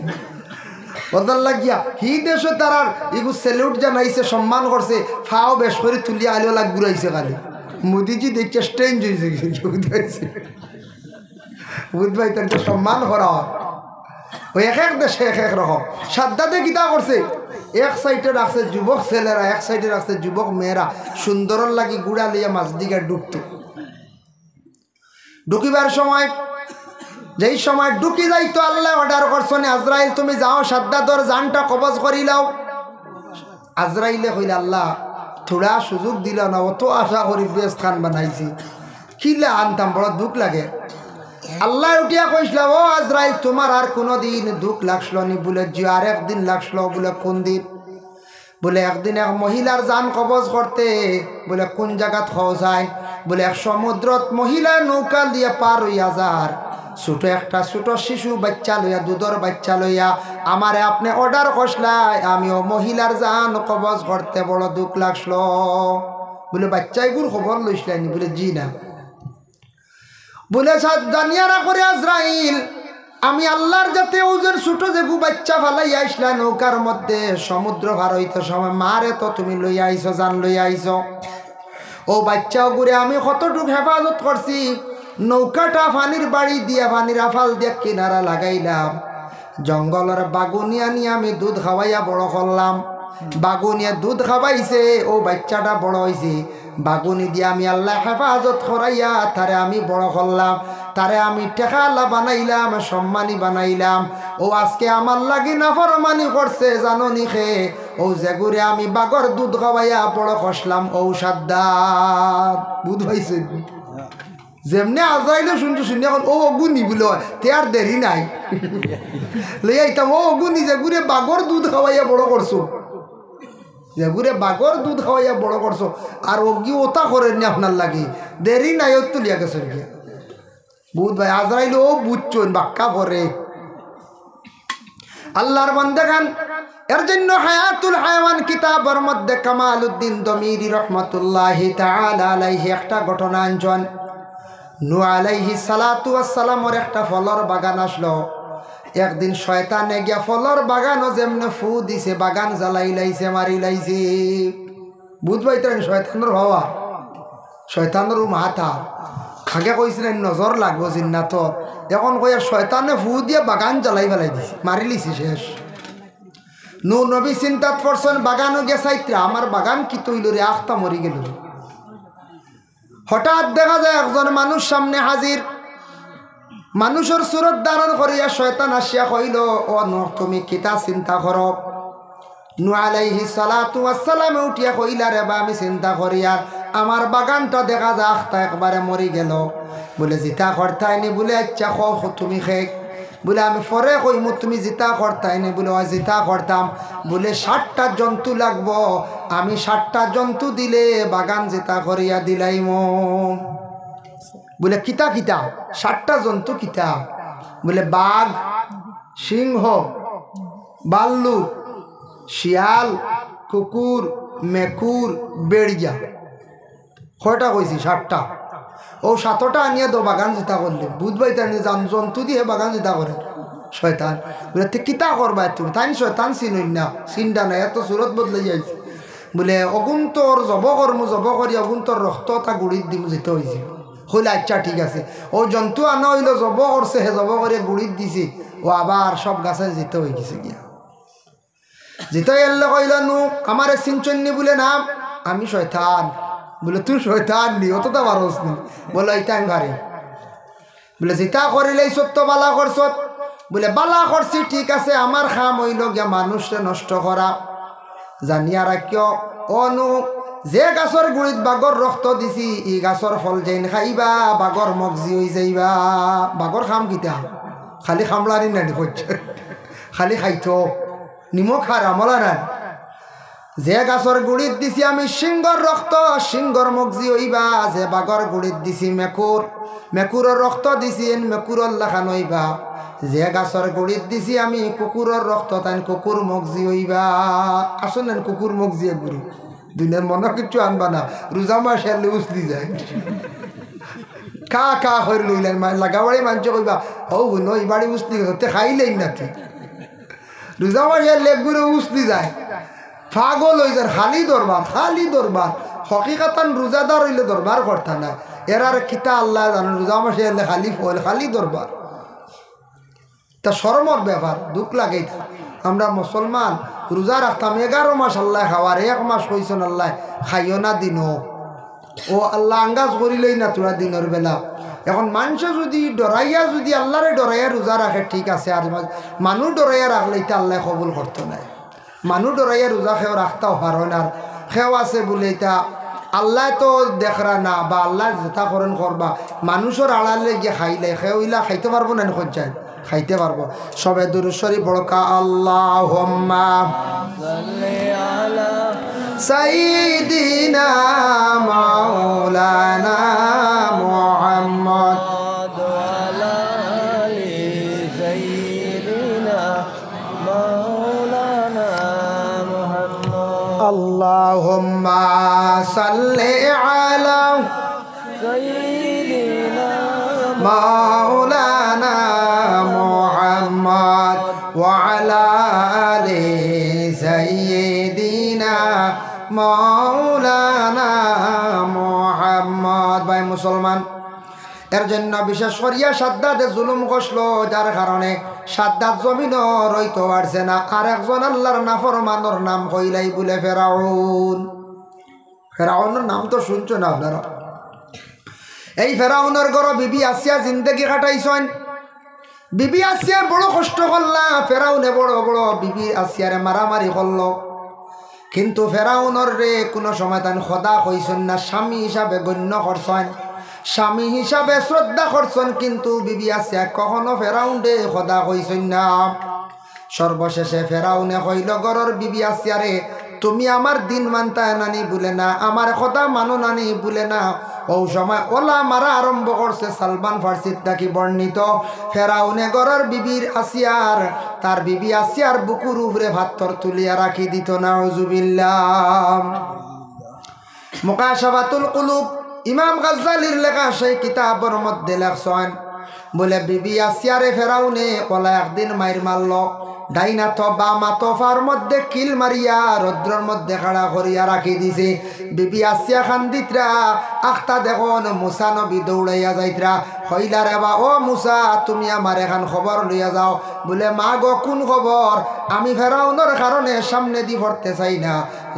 বদল লাগিয়া হি দেশ তারার এগু স্যালুট জানাইছে সম্মান করছে ফাও বেশ করে তুলিয়া আলিও লাগ ঘুরাইছে খালি মোদিজি দেখছে স্ট্রেঞ্জ হয়েছে বুঝবাইছে বুঝবাই তার সম্মান করা ওই এক এক দেশে এক এক রকম সাদ্দাতে গীতা করছে এক সাইডে রাখছে যুবক ছেলেরা এক সাইডে রাখছে যুবক মেয়েরা সুন্দরের লাগি গুড়া লিয়া মাছ দিকে ডুবতো ঢুকিবার সময় যেই সময় ঢুকি যাইতো আল্লাহ অর্ডার করছেন আজরাইল তুমি যাও সাদ্দাতর জানটা কবজ করি লাও আজরাইলে কইলে আল্লাহ থোড়া সুযোগ দিল না অত আশা করি বেশ খান বানাইছি কিলা আনতাম বড় দুঃখ লাগে আল্লাহ উঠিয়া কইছিল ও আজরাইল তোমার আর কোনো দিন দুঃখ লাগছিল নি বলে যে আর একদিন লাগছিল বলে কোন দিন বলে একদিন এক মহিলার জান কবজ করতে বলে কোন জায়গাত খাওয়া যায় বলে এক সমুদ্রত মহিলা নৌকা দিয়ে পার হইয়া যার ছোট একটা ছোট শিশু বাচ্চা লইয়া দুধর বাচ্চা লইয়া আমারে আপনি অর্ডার করলাই আমিও মহিলার জান কবজ করতে বড় দুঃখ লাগছিল বলে বাচ্চাইগুর খবর লইসলাইনি বলে জি না বলে জানিয়া না করে আজরাইল আমি আল্লাহর যাতে ওজন ছোট যে গু বাচ্চা ফালাই আইসলা নৌকার মধ্যে সমুদ্র ভার হইতে সময় মারে তো তুমি লইয়া আইছো জান লইয়া আইছো ও বাচ্চাও ঘুরে আমি কতটুক হেফাজত করছি নৌকাটা পানির বাড়ি দিয়া পানির আফাল দিয়া কিনারা লাগাইলাম জঙ্গলের বাগুনিয়া নিয়ে আমি দুধ খাওয়াইয়া বড় করলাম বাগুনিয়া দুধ খাওয়াইছে ও বাচ্চাটা বড় হয়েছে বাগুনি দিয়ে আমি আল্লাহ হেফাজত করাইয়া তারে আমি বড় করলাম, তারে আমি টেকালা বানাইলাম, সম্মানী বানাইলাম। ও আজকে আমার লাগি নাফরমানি করছে জানো নি খে, ও যেগুরে আমি বাগর দুধ খাওয়াইয়া বড় কষলাম ও সাদ্দাত। বুধ ভাইছে যেমনি আজাইলে শুনছো শুনি এখন ও অগুনি বলে তে আর দেরি নাই লইয়াইতাম ও অগুনি যেগুরে বাগর দুধ খাওয়াইয়া বড় করছো, যেগুরে বাগর দুধ খাওয়াইয়া বড় করছো আর অগি ওতা করেন নি আপনার লাগি, দেরি নাই ও তুলিয়া গেছে গিয়া। বুধ ভাই আজরাইলে ও বুঝছেন বাক্কা পরে আল্লাহর বান্দা গান। এর জন্য হায়াতুল হায়াওয়ান কিতাবের মধ্যে কামালউদ্দিন দমিরি রহমাতুল্লাহি তাআলা আলাইহি একটা ঘটনা আনছেন। নূহ আলাইহিস সালাতু ওয়াস সালামের একটা ফলর বাগান আসলো। একদিন শয়তানে গিয়া ফলর বাগানও যেমনে ফু দিছে, বাগান জ্বালাই লাইছে, মারি লাইছে। বুঝবাই তো শয়তানের হওয়া, শয়তানের মাথা আগে কইছিলেন নজর লাগবো জিন্নাতর, এখন কই শয়তানে ফু দিয়ে বাগান জ্বালাই ফেলাই দিছে, মারি লিছি শেষ। নূহ নবী চিন্তাত পড়ছেন বাগানও গিয়া চাইত্রা আমার বাগান কি তৈল রে, আখতা মরি গেল। হঠাৎ দেখা যায় একজন মানুষ সামনে হাজির, মানুষের সুরত ধারণ করিয়া শয়তান আসিয়া কইল ও নূহ তুমি কিতা চিন্তা করো। নূহ আলাইহিস সালাতু ওয়াস সালাম উঠিয়া কইলা রে বা আমি চিন্তা করিয়া আমার বাগানটা দেখা যায় আখতা একবারে মরি গেল। বলে জিতা করতাইনি, বলে আচ্ছা খো তুমি খেক, বলে আমি পরে কইমু তুমি জিতা করতাইনি, বলে ওই জিতা করতাম, বলে 60টা জন্তু লাগবো, আমি 60টা জন্তু দিলে বাগান জিতা করিয়া দিলাইম। বলে কিতা কিতা 60টা জন্তু কিতা, বলে বাঘ, সিংহ, বাল্লুক, শিয়াল, কুকুর, মেকুর, বেড়িয়া। কয়টা কইছি 60টা। ও 7টা আনিয়া দো বাগান জিতা করলে। বুধবাই তাই জন্তু দিয়ে বাগান জিতা করে শয়তান। বলে তে কিতা করবা তুমি, তাই শয়তান চিনই না, চিন্তা নাই, এত সুরত বদলে যাইছে। বলে অগুন্তর জব কর্ম, জব করি অগুন্তর রক্ত তা গুড়িত দিম যেতে হয়েছে। হইলে আচ্ছা ঠিক আছে। ও জন্তু আনা হইল জব করছে, হে জব করে গুড়িত দিছে, ও আবার সব গাছে যেতে হয়ে গেছে গিয়া। যেতে এলে কইল নু আমারে চিনচন্নি, বলে না আমি শয়তান। বলে তুই শয়তান নি, অতটা পারস নি। বলে এইটা আমি পারি। বলে জিতা করিলেই সত্য বালা করছ, বলে বালা করছি ঠিক আছে, আমার খাম হইল গিয়া মানুষে নষ্ট করা। জানিয়া রাখিও অনু যে গাছর গুড়িত বাগর রক্ত দিছি ই গাছর ফল যেন খাইবা বাগর মগজি হয়ে যাইবা। বাগর খাম কিতা খালি খামলারি নানি করছে, খালি খাইতো নিমখ আর আমলা না। যে গাছর গুড়িত দিছি আমি সিংহর রক্ত, সিংহর মগজি হইবা। যে বাগর গুড়িত দিছি মেকুর, মেকুরের রক্ত দিছি মেকুরের লাখান হইবা। যে গাছর গুড়িত দিছি আমি কুকুরের রক্ত, তাই কুকুর মগজি হইবা। আসলেন কুকুর মগজি গুরু দুনিয়ার মনে কিছু আনবা না, রোজা মাস এলে উসলি যায় কা কা হয়ে লইলেন লাগাবাড়ি মানছে কইবা ও নই বাড়ি উসলি গেছে খাইলেই না ঠিক। রোজা মাস এলে গুরু উসলি যায়, পাগল হয়ে যায়, খালি দরবার, খালি দরবার। হকিকাতান রোজাদার হইলে দরবার করতা না, এরার কিতা আল্লাহ জানেন। রোজা মাসে এলে খালি ফল, খালি দরবার। তা শরমর ব্যাপার, দুঃখ লাগেই। আমরা মুসলমান রোজা রাখতাম 11 মাস আল্লাহ খাওয়ার, 1 মাস কইছেন আল্লাহ খাইও না দিনও। ও আল্লাহ আঙ্গাজ করিলেই না তোরা দিনের বেলা। এখন মানুষে যদি ডরাইয়া, যদি আল্লাহরে ডরাইয়া রোজা রাখে ঠিক আছে, আর মানুষ ডরাইয়া রাখলে এটা আল্লাহ কবুল করতো না। মানুষ ডরাইয়া রোজা খেয়েও রাখতাও পারো না, খেও আছে বলে এটা আল্লাহ তো দেখরা না, বা আল্লাহ যেটা করেন করবা। মানুষের আড়ালে গিয়ে খাইলে খেউইলা খাইতে পারবো না, খোঁজায় খাইতে পারবো। সবে দুরূদ শরীফ পড়কা আল্লাহুম্মা সাল্লি আলা সাইয়্যিদিনা মাওলানা মুহাম্মদ ওয়া আলা আলি সাইয়্যিদিনা মাওলানা মুহাম্মদ। আল্লাহুম্মা সাল্লি আলা সাইয়্যিদিনা মাওলানা মুহাম্মদ ওয়া আলা আলি সাইয়্যিদিনা মাওলানা মুহাম্মদ। ভাই মুসলমান, এর জন্য বিশেষ করিয়া সাদ্দাতে জুলুম করলো, যার কারণে সাদ্দাত জমিনও রইতে পারছে না। আর একজন আল্লাহর নাফরমানের নাম কইলাই বলে ফেরাউন। ফেরাউনের নাম তো শুনছো না আপনারা। এই ফেরাউনের ঘর বিবি আসিয়া জিন্দগি কাটাইছেন। বিবি আসিয়া বড় কষ্ট করলা, ফেরাউনে বড় বড় বিবি আসিয়ারে মারামারি করলো, কিন্তু ফেরাউনের রে কোনো সময় তান খোদা কইছেন না, স্বামী হিসাবে গণ্য করছেন, স্বামী হিসাবে শ্রদ্ধা করছেন, কিন্তু বিবি আসিয়া কখনো ফেরাউন রে খোদা কইছেন না। সর্বশেষে ফেরাউনে কইল গরর বিবি আসিয়ারে, তুমি আমার দিন মানতায় নানি বলে না, আমার কথা মানো নানি বলে না। ও সময় ওলা মারা আরম্ভ করছে। সালমান ফার্সির নাকি বর্ণিত, ফেরাউনে গরর বিবির আসিয়ার তার বিবি আসিয়ার বুকুর উপরে ভাত্তর তুলিয়া রাখি দিত। নাউজুবিল্লাহ। মুকাশাফাতুল কুলুব ইমাম গাজ্জালির লেখা সেই কিতাবের মধ্যে লেখছেন, বলে বিবি আসিয়ারে ফেরাউনে ওলা একদিন মাইর মারল, ডাইনা তো বামা তোফার মধ্যে কিল মারিয়া রৌদ্রের মধ্যে খাড়া করিয়া রাখি দিছে। বিবি আসিয়া খান্দিতরা আখতা দেখুন মুসা নবী দৌড়াইয়া যাইতরা, হইলা রে বা ও মুসা তুমি আমার এখান খবর লইয়া যাও। বলে মা গো কোন খবর? আমি ফেরাউনের কারণে সামনে দি পড়তে চাই না,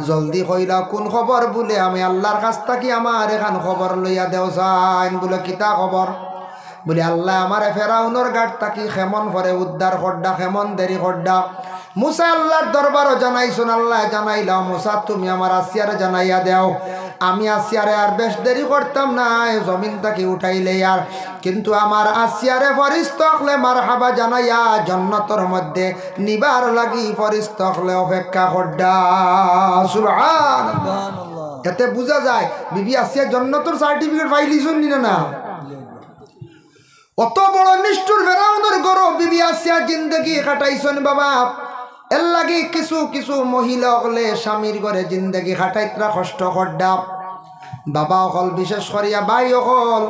জলদি কইলা কোন খবর? বলে আমি আল্লাহর কাছ থেকে আমার এখান খবর লইয়া দেও চাইন। বলে কিতা খবর? বলে আল্লাহ আমার ফেরাউনের গাট তাকি খেমন পরে উদ্ধার করডা, খেমন দেরি করডা। মুসা আল্লাহর দরবারও জানাইছুন, আল্লাহ জানাইলাম মুসা তুমি আমার আসিয়ারে জানাইয়া দেও। আমি আসিয়ারে আর বেশ দেরি করতাম না, জমিন তাকি উঠাইলে আর, কিন্তু আমার আসিয়ারে ফরিস্তা হলে মারহাবা জানাইয়া জান্নাতের মধ্যে নিবার লাগি ফরিস্তা হলে অপেক্ষা করডা। সুবহানাল্লাহ। এতে বোঝা যায় বিবি আসিয়া জান্নাতের সার্টিফিকেট পাইলিছুন না। অত বড় নিষ্ঠুর ফেরাউনের ঘর বিবি আসিয়া জিন্দগি কাটাইছেন বাবা। এর লাগি কিছু কিছু মহিলা হলে স্বামীর ঘরে জিন্দগি কাটাইতরা কষ্ট করডা। বাবা অকল বিশেষ করিয়া ভাই অকল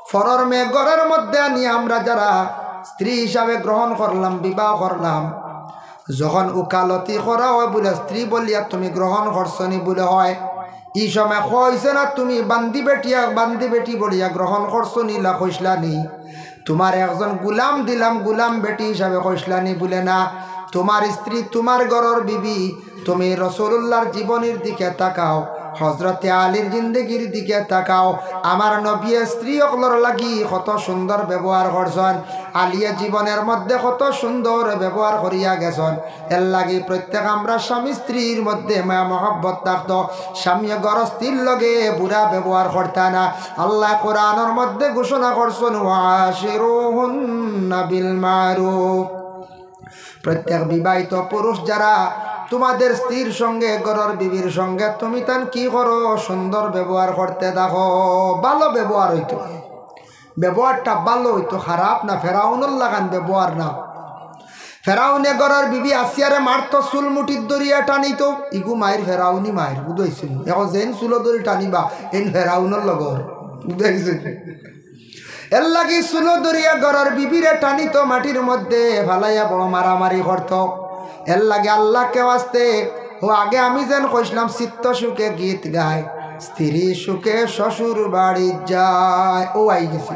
ফরর মেয়ে ঘরের মধ্যে আনি আমরা যারা স্ত্রী হিসাবে গ্রহণ করলাম, বিবাহ করলাম, যখন উকালতি করা হয় বলে স্ত্রী বলিয়া তুমি গ্রহণ করছনি বলে হয়, এই সময় কইছে না তুমি বান্দি বেটি বলিয়া গ্রহণ করছো নিলা কইসলানি, তোমার একজন গুলাম দিলাম গুলাম বেটি হিসাবে কইসলানি বলে না। তোমার স্ত্রী তোমার ঘরের বিবি, তুমি রাসূলুল্লাহর জীবনের দিকে তাকাও, হযরতে আলীর জিন্দগির দিকে তাকাও। আমার নবী স্ত্রী অকলর লাগি কত সুন্দর ব্যবহার করছেন, আলিয়া জীবনের মধ্যে কত সুন্দর ব্যবহার করিয়া গেছেন। এর লাগি প্রত্যেক আমরা স্বামী স্ত্রীর মধ্যে মায়া মহব্বত থাকতো, স্বামী ঘর স্ত্রীর লগে বুড়া ব্যবহার করতা না। আল্লাহ কোরআনের মধ্যে ঘোষণা করছেন ওয়াশিরুহুন্না বিল মারুফ। প্রত্যেক বিবাহিত পুরুষ যারা তোমাদের স্ত্রীর সঙ্গে ঘরের বিবির সঙ্গে তুমি তান কি করো? সুন্দর ব্যবহার করতে দেখো, ভালো ব্যবহার হইতো, ব্যবহারটা ভালো হইতো, খারাপ না। ফেরাউনের লাগান ব্যবহার না। ফেরাউনে ঘরের বিবি আসিয়ারে মারতো, চুল মুঠির দরিয়া টানিত, ইগু মায়ের ফেরাউনি মায়ের বুঝাইছিল। এখন যেন চুলো দড়ি টানিবা এন ফেরাউনের লগর বুঝাইছিল। এর লাগি চুলো দরিয়া ঘরের বিবিরে টানিত, মাটির মধ্যে ফালাইয়া বড় মারামারি করত। এর লাগে আল্লাহকে আসতে ও আগে আমি যেন কইসলাম চিত্ত সুখে গীত গায়, স্ত্রী সুখে শ্বশুর বাড়ি যায়। ও আই গেছে,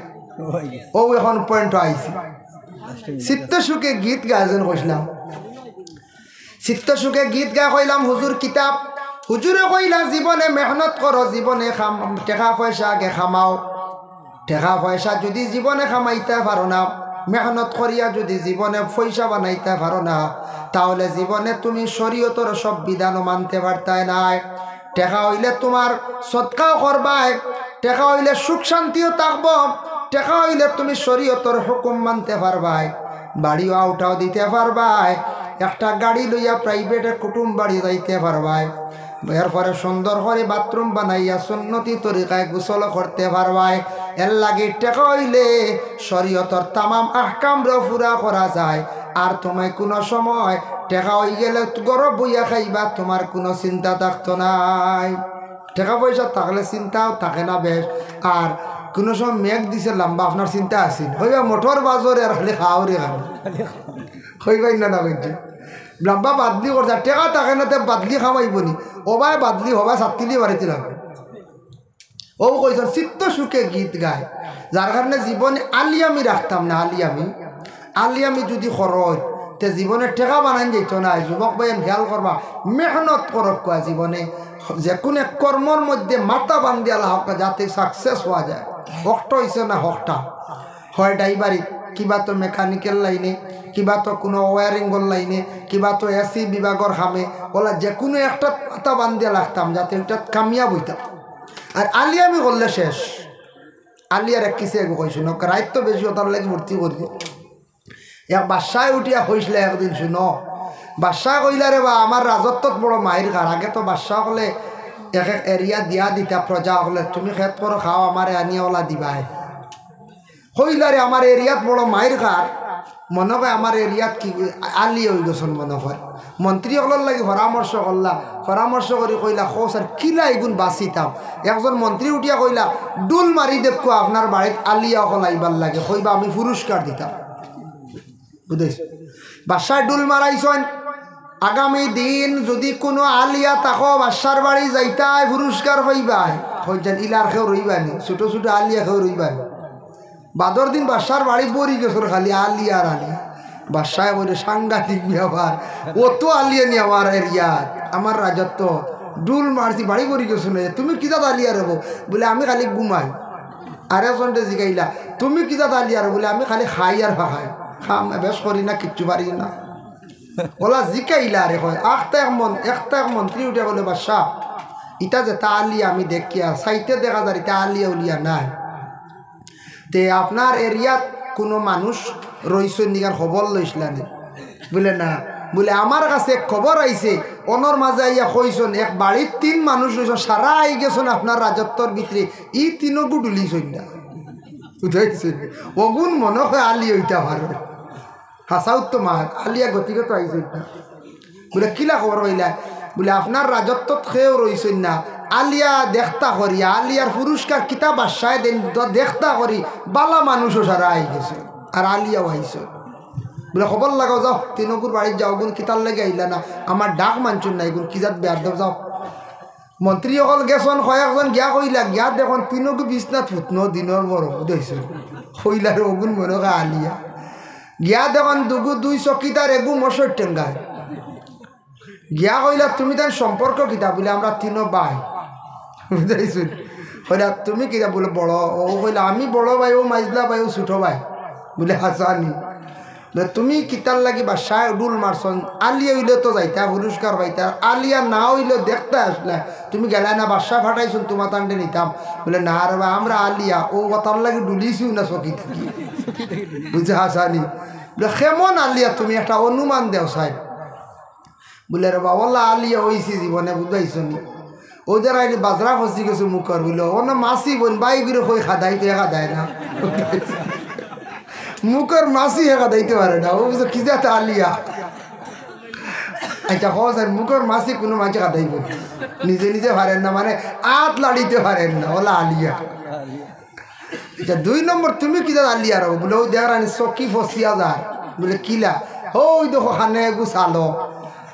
ও এখন পয়েন্ট আইছে। চিত্ত সুখে গীত গায় যেন কইসলাম, চিত্ত সুখে গীত গায় কইলাম হুজুর কিতাব। হুজুরে কইলা জীবনে মেহনত করো, জীবনে টাকা পয়সা আগে খামাও। টাকা পয়সা যদি জীবনে খামাইতে পারো না, মেহনত করিয়া যদি জীবনে পয়সা বানাইতে পারো না, তাহলে জীবনে তুমি শরীয়তের সব বিধানও মানতে পারতাই নাই। টাকা হইলে তোমার সৎকাও করবাই, টাকা হইলে সুখ শান্তিও থাকব, টাকা হইলে তুমি শরীয়তের হুকুম মানতে পারবাই, বাড়িও আউটাও দিতে পারবাই, একটা গাড়ি লইয়া প্রাইভেটে কুটুম বাড়ি যাইতে পারবাই, এরপরে সুন্দর করে বাথরুম বানাইয়া সুন্নতি তরিকায় গোসল করতে পারবাই। এর লাগে টাকা হইলে শরীয়তের তামাম আহকামরা পুরা করা যায়। আর তোমায় কোনো সময় টাকা হয়ে গেলে গরব বইয়া খাইবা, তোমার কোনো চিন্তা থাকতো নাই। টাকা পয়সা থাকলে চিন্তাও থাকে না বেশ। আর কোনো সময় মেঘ দিছে লম্বা, আপনার চিন্তা আছে হইবা মোটর বাজরে আর খালি খাওয়ারে হইবাই না বেঞ্চি লম্বা বাদলি করছে, টেকা থাকে না, বাদলি খাওয়াইব নি, ওবাই বাদলি হবাই ছাত্তিলি বাড়িতে লাগবে। ও কইছেন চিত্ত সুখে গীত গায়, যার কারণে জীবনে আলিয়ামি রাখতাম না। আলিয়ামি যদি খরচ তে জীবনে টেকা বানাই যেত না। যুবক ভাই খেয়াল করবা, মেহনত করক কোয়া জীবনে যে কোনো এক কর্মর মধ্যে মাথা বান্ধিয়া লাহক যাতে সাকসেস হওয়া যায়। হকটা হয়েছে না হকটা হয় ড্রাইভারি, কিবা তো মেকানিক্যাল লাইনে, কিবা তো কোনো ওয়ারিংর লাইনে, কিবা তো এসি বিভাগর খামে, ওলা যে কোনো একটা মাথা বান্ধিয়া লাগতাম যাতে ওইটা কামিয়াব হইতাম। আর আলিয়া আমি করলে শেষ। আলিয়ার এক কিছু একু কইস না, রাইত তো বেশি ওটার লাগে ভর্তি করিব। এক বাসায় উঠিয়া হয়েছিল একদিন শুন, বাদশাহ কইলা রে বা আমার রাজত্বত বড় মায়ের ঘর। আগে তো বাদশাহ হলে এক এক এরিয়া দিয়া দিতা, প্রজা হলে তুমি খেত করো খাও, আমার আনিয়া ওলা দিবাই। কইলা রে আমার এরিয়াত বড় মায়ের ঘর, মনে হয় আমার এরিয়াত কি আলি হয়ে গেছেন মনে হয়। মন্ত্রী হলার লাগে পরামর্শ করলা, পরামর্শ করে কইলা খো স্যার কিলা এগুন বাঁচিতাম। একজন মন্ত্রী উঠিয়া কইলা ডুল মারি দেখো আপনার বাড়িত আলিয়া হল আইবার লাগে, কইবা আমি পুরস্কার দিতাম। বুঝেছ বাদশাহ ডুল মারাইছেন, আগামী দিন যদি কোনো আলিয়া তাকো বাদশার বাড়ি যাইতাই পুরস্কার পাইবাই। হইছেন ইলার খেয়েও রইবানি, ছোটো ছোটো আলিয়া খেয়েও রইবানি। বাদর দিন বাদশার বাড়ি পড়ি গেছিল খালি আলিয়া আর আলিয়া। বাদশায় বলে সাংঘাতিক ব্যাপার, ও তো আলিয়া নি আমার এরিয়াত, আমার রাজত্ব, ডুল মারছি বাড়ি পড়ি গেছিল। তুমি কি জাত আলিয়া রব? বলে আমি খালি ঘুমাই। আর একজনটা জিগাইলা তুমি কি জাত আলিয়া রব? বলে আমি খালি খাই আর ভাখাই, খাম বেশ করি না, কিচ্ছু পারি না। ওলা জিকাইলা রে হয় একটা মন্ত্রী উঠে বলে বাদশাহ ইটা যে তা আলিয়া আমি দেখিয়া সাইতে দেখা যায় এটা আলিয়া উলিয়া নাই, তে আপনার এরিয়াত কোনো মানুষ রইছেন নিকার খবর লইসলানি? বলে না। বলে আমার কাছে এক খবর আইছে, অনর মাঝে আইয়া কইছেন এক বাড়ির 3 মানুষ রইছেন, সারা আই গেছেন আপনার রাজত্বর ভিতরে, ই 3 গুডুলিছেন না। বুঝাইছেন অগুন মনে হয় আলিয়া ওইটা ভালো হাসাউত তো মার আলিয়া গতিগত আইছে না। বলে কিলা খবর হইলা? বলে আপনার রাজত্ব খেয়েও রইছেন না, আলিয়া দেখতা করি, আলিয়ার পুরস্কার কিতাব বাসায় দেন দেখতা করি বালা মানুষও সারা আই গেছে আর আলিয়াও আইস। বলে খবর লাগাও, যাও 3 বাড়ির যাও, গুণ কিতার লেগে আইলা না, আমার ডাক মানছুন না, এগুন কিজাত বেয়ার দেব যাও। মন্ত্রী সকল গেছন, কয়েকজন গিয়া কইলা গিয়া দেখুন 3 বিছনাথ ফুটন দিনের বড় দেখছেন কইলার অগুন মনে হয় আলিয়া। গিয়া দেখুন 2 চকিদার এগু মশর টেঙ্গায় গিয়া কইলা তুমি তার সম্পর্ক কিতা? বলে আমরা 3 ভাই। বুঝাইছুন কইলা তুমি কিতা? বলে বড়। ও কইলা আমি বড় ভাই, ও মাইজলা ভাই, ও ছোট ভাই। বলে হাসানি। বলে তুমি কিতার লাগি বাসায় ডুল মারছন, আলিয়া হইলে তো যাইতা পুরস্কার পাইতা, আলিয়া না হইলে দেখতে আসলে তুমি গেলা না, বাসায় ফাটাইছুন তোমার তান্ডে নিতাম। বলে না রে ভাই আমরা আলিয়া, ও কথার লাগি ডুলিছিও না চকি থাকি। বুঝছে হাসানি। বলে কেমন আলিয়া তুমি একটা অনুমান দেও সাহেব? বলে রে বাবা আলিয়া হয়েছি জীবনে, বুঝাইছো নি? ও যারা আইনি বাজরা ফসি গেছে মুখর, বললো ও না মাসি বোন বাই করে কই খাদাই তো খাদায় না, মুখর মাসি খাদাইতে পারে না। ও বুঝো কি যাতে আলিয়া। আচ্ছা স্যার মুখর মাসি কোনো মাঝে খাদাইব নিজে নিজে পারেন না, মানে আত লাড়িতে পারেন না, ওলা আলিয়া। আচ্ছা 2 নম্বর তুমি কি যাতে আলিয়া রো? বলে ওই দেখার আনি চকি ফসিয়া যার। বলে কিলা? ওই দেখো খানে এগু চালো,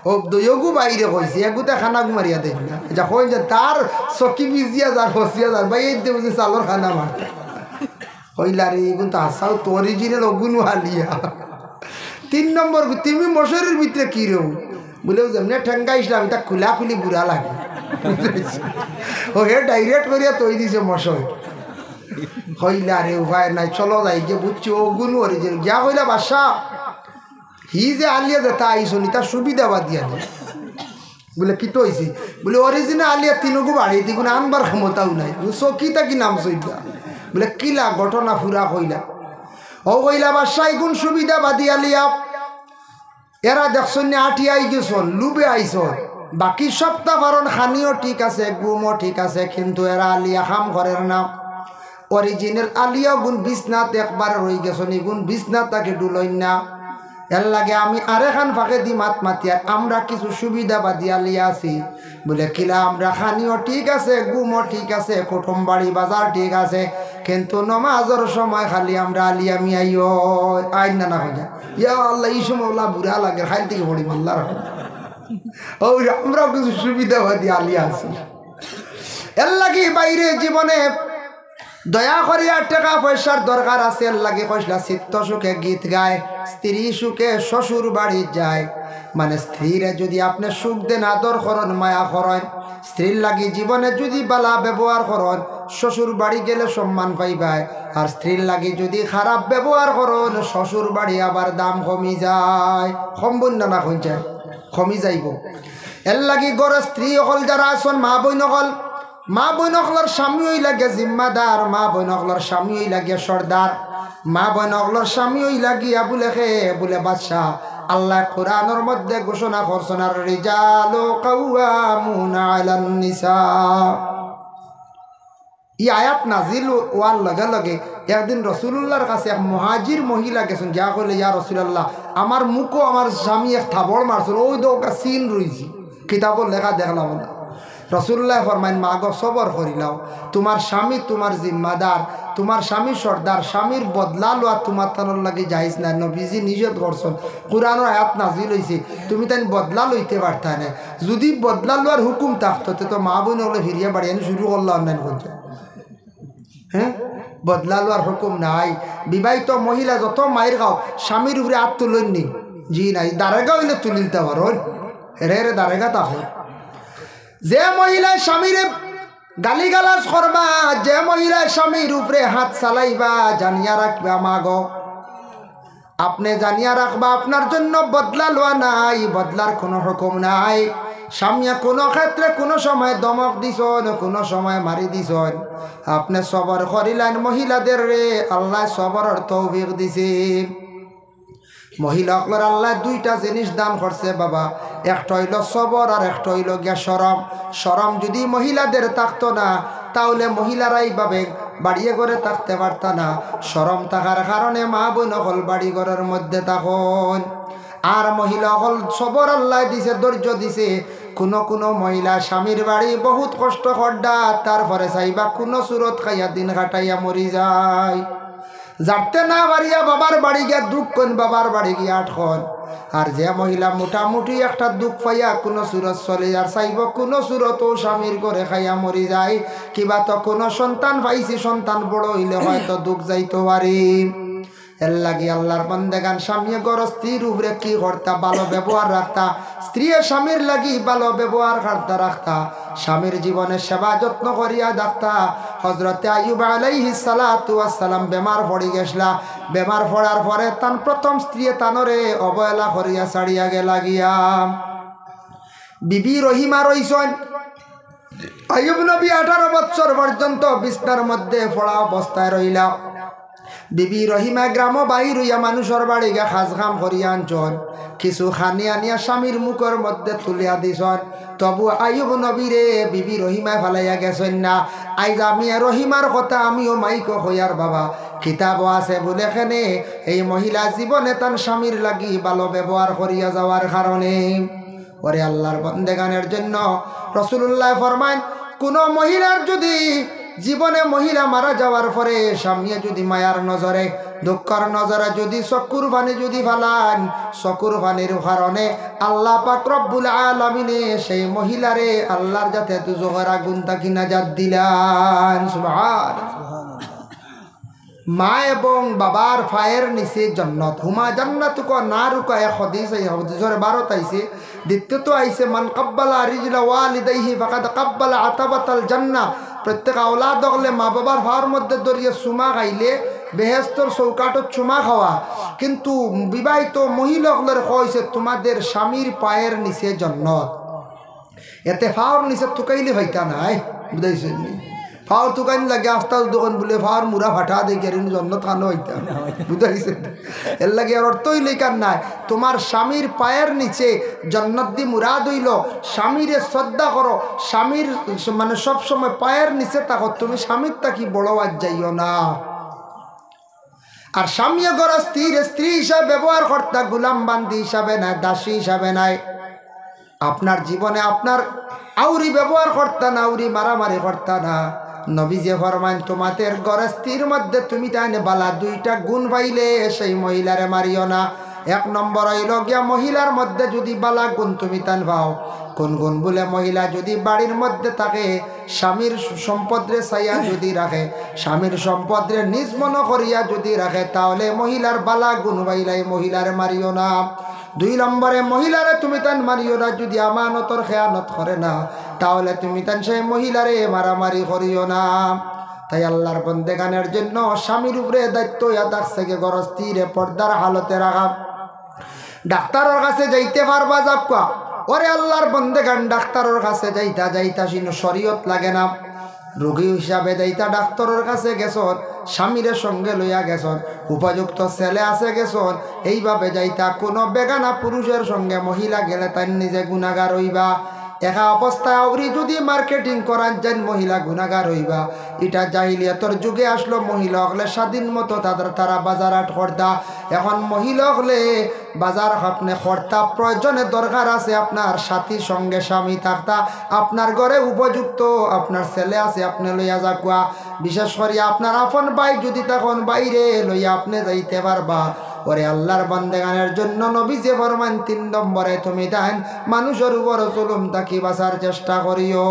ও দইগু বাইরে কইছে এগুতে খানা মারিয়া দেখ না। এটা কই যে তার চকি বিজিয়া যার ফসিয়া যার ভাই এই বুঝে চালর খানা মার কইলা রে এগুন তো হাসাও তো অরিজিনাল অগুনু আলিয়া। 3 নম্বর তুমি মশারির ভিতরে কি রে? বলে যেমনি ঠেঙ্গাইছিলাম এটা খুলা খুলি বুড়া লাগে। ও হে ডাইরেক্ট করিয়া তৈ দিছে মশাই। কইলা রে উপায় নাই, চলো যাই যে বুঝছি অগুনু অরিজিনাল। গিয়া কইলা বাসা হি যে আলিয়া যে তা আইসো নি তার সুবিধা বাদ দিয়া নেই। বলে কি তো হয়েছি? বলে অরিজিনাল আলিয়া 3 বাড়ি দিগুণ আনবার ক্ষমতাও নাই, চকিটা কি নাম চইটা? বলে কিলা ঘটনা ফুরা কইলা? ও কইলা বাসায় গুণ সুবিধা বাদি আলিয়া এরা দেখছেন আঠি আই গেছন লুবে আইসন, বাকি সপ্তাহ কারণ খানিও ঠিক আছে গুমও ঠিক আছে, কিন্তু এরা আলিয়া খাম ঘরের না। অরিজিনাল আলিয়া গুণ বিছনাথ একবার রয়ে গেছন, এগুন বিছনাথ তাকে ডুলই না। এর লাগে আমি আরেখান ফাঁকে দি মাত মাতিয়ার আমরা কিছু সুবিধা বাদি আলিয়া আছি। বলে কিলা? আমরা খানিও ঠিক আছে, গুমও ঠিক আছে, কুটুম বাড়ি বাজার ঠিক আছে, কিন্তু নমাজের সময় খালি আমরা আলিয়া মিয়াইও আইন না না হয়ে ইয়া আল্লাহ এই সময় ওলা বুড়া লাগে খাইল থেকে পড়ি মাল্লার। ও আমরাও কিছু সুবিধা বাদি আলিয়া আছি। এর লাগে বাইরে জীবনে দয়া করিয়া টাকা পয়সার দরকার আছে লাগে কইসলা চিত্ত সুখে গীত গায়, স্ত্রী সুখে শ্বশুর বাড়ি যায়। মানে স্ত্রীরে যদি আপনি সুখ দেন, আদর করেন, মায়া করেন, স্ত্রীর লাগি জীবনে যদি বালা ব্যবহার করেন, শ্বশুর বাড়ি গেলে সম্মান পাইবাই। আর স্ত্রীর লাগি যদি খারাপ ব্যবহার করেন, শ্বশুর বাড়ি আবার দাম কমি যায়। কমবন না কই যায়, কমি যাইব। এর লাগি গড় স্ত্রী অকল যারা আছেন, মা বই নকল, মা বই নকলর স্বামী হই লাগে জিম্মাদার, মা বই নকলর স্বামী হই লাগে সর্দার, মা বই নকলর স্বামী হই লাগিয়া বলে খে বলে বাদশাহ। আল্লাহ কোরআনের মধ্যে ঘোষণা করছেন, আর রিজালু কাওয়ামুনা আলান নিসা। এই আয়াত নাজিল হওয়ার লগে লগে একদিন রসুল্লাহর কাছে এক মুহাজির মহিলা গেছেন, যা কইলে ইয়া রসুল্লাহ, আমার মুখও আমার স্বামী এক থাবড় মারছিল, ওই তো ওটা সিন রয়েছি, কিতাবর লেখা দেখলাম না। রসুল্লাহ ফরমাইন, মা গো সবর করিলাও, তোমার স্বামী তোমার জিম্মাদার, তোমার স্বামী সর্দার, স্বামীর বদলা লওয়া তোমার তানোর লাগে যাইজ না। নবীজি নিষেধ করছেন, কোরআনের আয়াত নাজিল হইছে, তুমি তাই বদলা লইতে পারতা না। যদি বদলা লওয়ার হুকুম থাকতো তো মা বোন হলে ফিরিয়ে বাড়ি এনে শুরু করলো অনলাইন করছে। হ্যাঁ, বদলা লওয়ার হুকুম নাই। বিবাহিত মহিলা যত মায়ের খাও, স্বামীর উপরে হাত তুলেন নি, জি নাই, দারেগা হইলে তুলিতে পারো, রে রে দারেগা তাকে। যে মহিলা স্বামীরে গালিগালাজ করবা, যে মহিলা স্বামীর উপরে হাত চালাইবা, জানিয়া রাখবা মা গো, আপনি জানিয়া রাখবা আপনার জন্য বদলা লওয়া নাই, বদলার কোনো হুকুম নাই। স্বামী কোনো ক্ষেত্রে কোনো সময় দমক দিছন, কোনো সময় মারি দিছন, আপনি সবর করিলেন। মহিলাদের রে আল্লাহ সবরের তৌফিক দিছে। মহিলাগুলোর আল্লাহ দুইটা জিনিস দান করছে বাবা, একটা হইল সবর আর একটা হইল গিয়া শরম। শরম যদি মহিলাদের থাকতো না, তাহলে মহিলারা এইভাবে বাড়িয়ে ঘরে থাকতে পারত না। শরম থাকার কারণে মা বোন হল বাড়ি ঘরের মধ্যে তখন। আর মহিলা হল সবর আল্লাহ দিছে, ধৈর্য দিছে। কোনো মহিলা স্বামীর বাড়ি বহুত কষ্ট করডা, তারপরে চাইবা কোনো সুরত খাইয়া দিন কাটাইয়া মরি যায়। যাতে না বাড়িয়া বাবার বাড়ি গিয়া দুঃখ কন, বাবার বাড়ি গিয়া আটখন। আর যে মহিলা মোটামুটি একটা দুঃখ পাইয়া কোনো সুরত চলে আর চাইব কোনো সুরত স্বামীর করে খাইয়া মরি যায়। কিবা তো কোনো সন্তান পাইছি, সন্তান বড় হইলে হয়তো দুঃখ যাইতে পারি। এর লাগি আল্লাহর বান্দাগান স্বামী গর স্ত্রীর উপরে কি করতা, ভালো ব্যবহার রাখতা। স্ত্রী স্বামীর লাগি ভালো ব্যবহার করতা রাখতা, স্বামীর জীবনে সেবা যত্ন করিয়া দেখতা। হজরতে আইয়ুব আলাইহিস সালাতু ওয়াস সালাম বেমার পড়ি গেছলা। বেমার পড়ার পরে তান প্রথম স্ত্রী তানরে অবহেলা করিয়া ছাড়িয়া গেলা গিয়া। বিবি রহিমা রইছেন। আইয়ুব নবী 18 বছর পর্যন্ত বিছনার মধ্যে পড়া অবস্থায় রইলা। বিবি রহিমা গ্রাম বাহির হইয়া মানুষের বাড়ি গিয়া খাজ খাম করিয়া আনছন, কিছু খানি আনিয়া স্বামীর মুখের মধ্যে তুলিয়া দিছন। তবু আইয়ুব নবীরে বিবি রহিমায় ফালাইয়া গেছেন না। আইজ আমি রহিমার কথা আমিও মাইক হইয়ার বাবা, কিতাব আছে বলে এখানে এই মহিলা জীবনে তার স্বামীর লাগি ভালো ব্যবহার করিয়া যাওয়ার কারণে। ওরে আল্লাহর বন্দেগানের জন্য রাসূলুল্লাহ ফরমান, কোন মহিলার যদি জীবনে মহিলা মারা যাওয়ার পরে স্বামী যদি মায়ার নজরে, দুঃখের নজরে যদি চকুর পানি যদি ফালান, চকুর পানির কারণে আল্লাহ পাক রব্বুল আলামিনে সেই মহিলারে আল্লাহর যাতে দুজোহর আগুন তাকি নাজাত দিলান। সুবহানাল্লাহ। মা এবং বাবার ফায়ের নিচে জান্নাত, হুমা জান্নাতুক নারুকা। এক হাদিস, এই হাদিসের 12 আইছে। দ্বিতীয়ত আইছে, মান কাব্বালা রিজলা ওয়ালিদাইহি ফাকাদ কাব্বালা আতাবাতাল জান্নাহ। প্রত্যেক আওলাদ হলে মা বাবার ফাওয়ার মধ্যে দরিয়ে চুমা খাইলে বেহেশতর চৌকাটত চুমা খাওয়া। কিন্তু বিবাহিত মহিলাগুলোর কইছে তোমাদের স্বামীর পায়ের নিচে জান্নাত। এতে ফাওয়ার নিচে তুকাইলে হইতা নাই, বুঝাইছেন? ফাওয়ার তুকাইন লাগে আস্তাজ দোকান বলে ফাওয়ার মুড়া ফাটা দেখে জন্নত খানো হইতা, বুঝাইছে? এর লাগে আর অর্থই লেখার নাই। তোমার স্বামীর পায়ের নিচে জন্নত দি মুরাদ হইল স্বামীরে শ্রদ্ধা করো, স্বামীর মানে সবসময় পায়ের নিচে থাকো। তুমি স্বামীর তাকি বড় আজ যাইও না। আর স্বামী গর স্ত্রী হিসাবে ব্যবহার কর্তা, গুলাম বান্দি হিসাবে নাই, দাসী হিসাবে নাই। আপনার জীবনে আপনার আউরি ব্যবহার কর্তা না, আউরি মারামারি কর্তা না। নবীজি ফরমান, তোমাদের গর স্ত্রীর মধ্যে তুমি তাই বালা দুইটা গুণ পাইলে সেই মহিলারে মারিও না। এক নম্বর হইল গিয়া মহিলার মধ্যে যদি বালা গুণ তুমি তান পাও, কোন গুণ বলে মহিলা যদি বাড়ির মধ্যে থাকে স্বামীর সম্পদরে চাইয়া যদি রাখে, স্বামীর সম্পদরে নিজ মন করিয়া যদি রাখে, তাহলে মহিলার বালা গুণ পাইলাই মহিলারে মারিও না। দুই নম্বরে মহিলারে তুমি তান মারিও না যদি আমানতর খেয়ানত করে না, তাহলে তুমি তান সেই মহিলারে মারামারি করিও না। তাই আল্লাহর বন্দেগানের জন্য স্বামীর উপরে দায়িত্ব ইয়াদাক থেকে গরস্তিরে পর্দার হালতে রাখা। ডাক্তারের কাছে যাইতে পারবা যাবকা, ওরে আল্লাহর বন্দেগান ডাক্তারের কাছে যাইতা যাইতা সিনো শরীয়ত লাগে না, রোগী হিসাবে যাইতা ডাক্তারের কাছে গেছন, স্বামীর সঙ্গে লইয়া গেছন, উপযুক্ত ছেলে আছে গেছন, এইভাবে যাইতা কোনো বেগানা পুরুষের সঙ্গে মহিলা গেলে তাই নিজে গুনাহগার হইবা। একা অবস্থায় অগ্রি যদি মার্কেটিং করান যান মহিলা গুনাহগার হইবা। এটা জাহিলিয়াতর যুগে আসলো, মহিলা হলে স্বাধীন মতো তারা বাজার হাট করতা। এখন মহিলা হলে বাজার আপনি করতা, প্রয়োজনে দরকার আছে আপনার সাথীর সঙ্গে স্বামী থাকতা, আপনার ঘরে উপযুক্ত আপনার ছেলে আছে আপনি লইয়া যাকুয়া। বিশেষ করে আপনার আপন ভাই যদি তখন বাইরে লইয়া আপনি যাইতে পারবা। ওরে আল্লাহর বান্দেগানের জন্য নবী যে ফরমান 3 নম্বরে তুমি দেন মানুষের উপর জুলুম থাকি বাঁচার চেষ্টা করিও।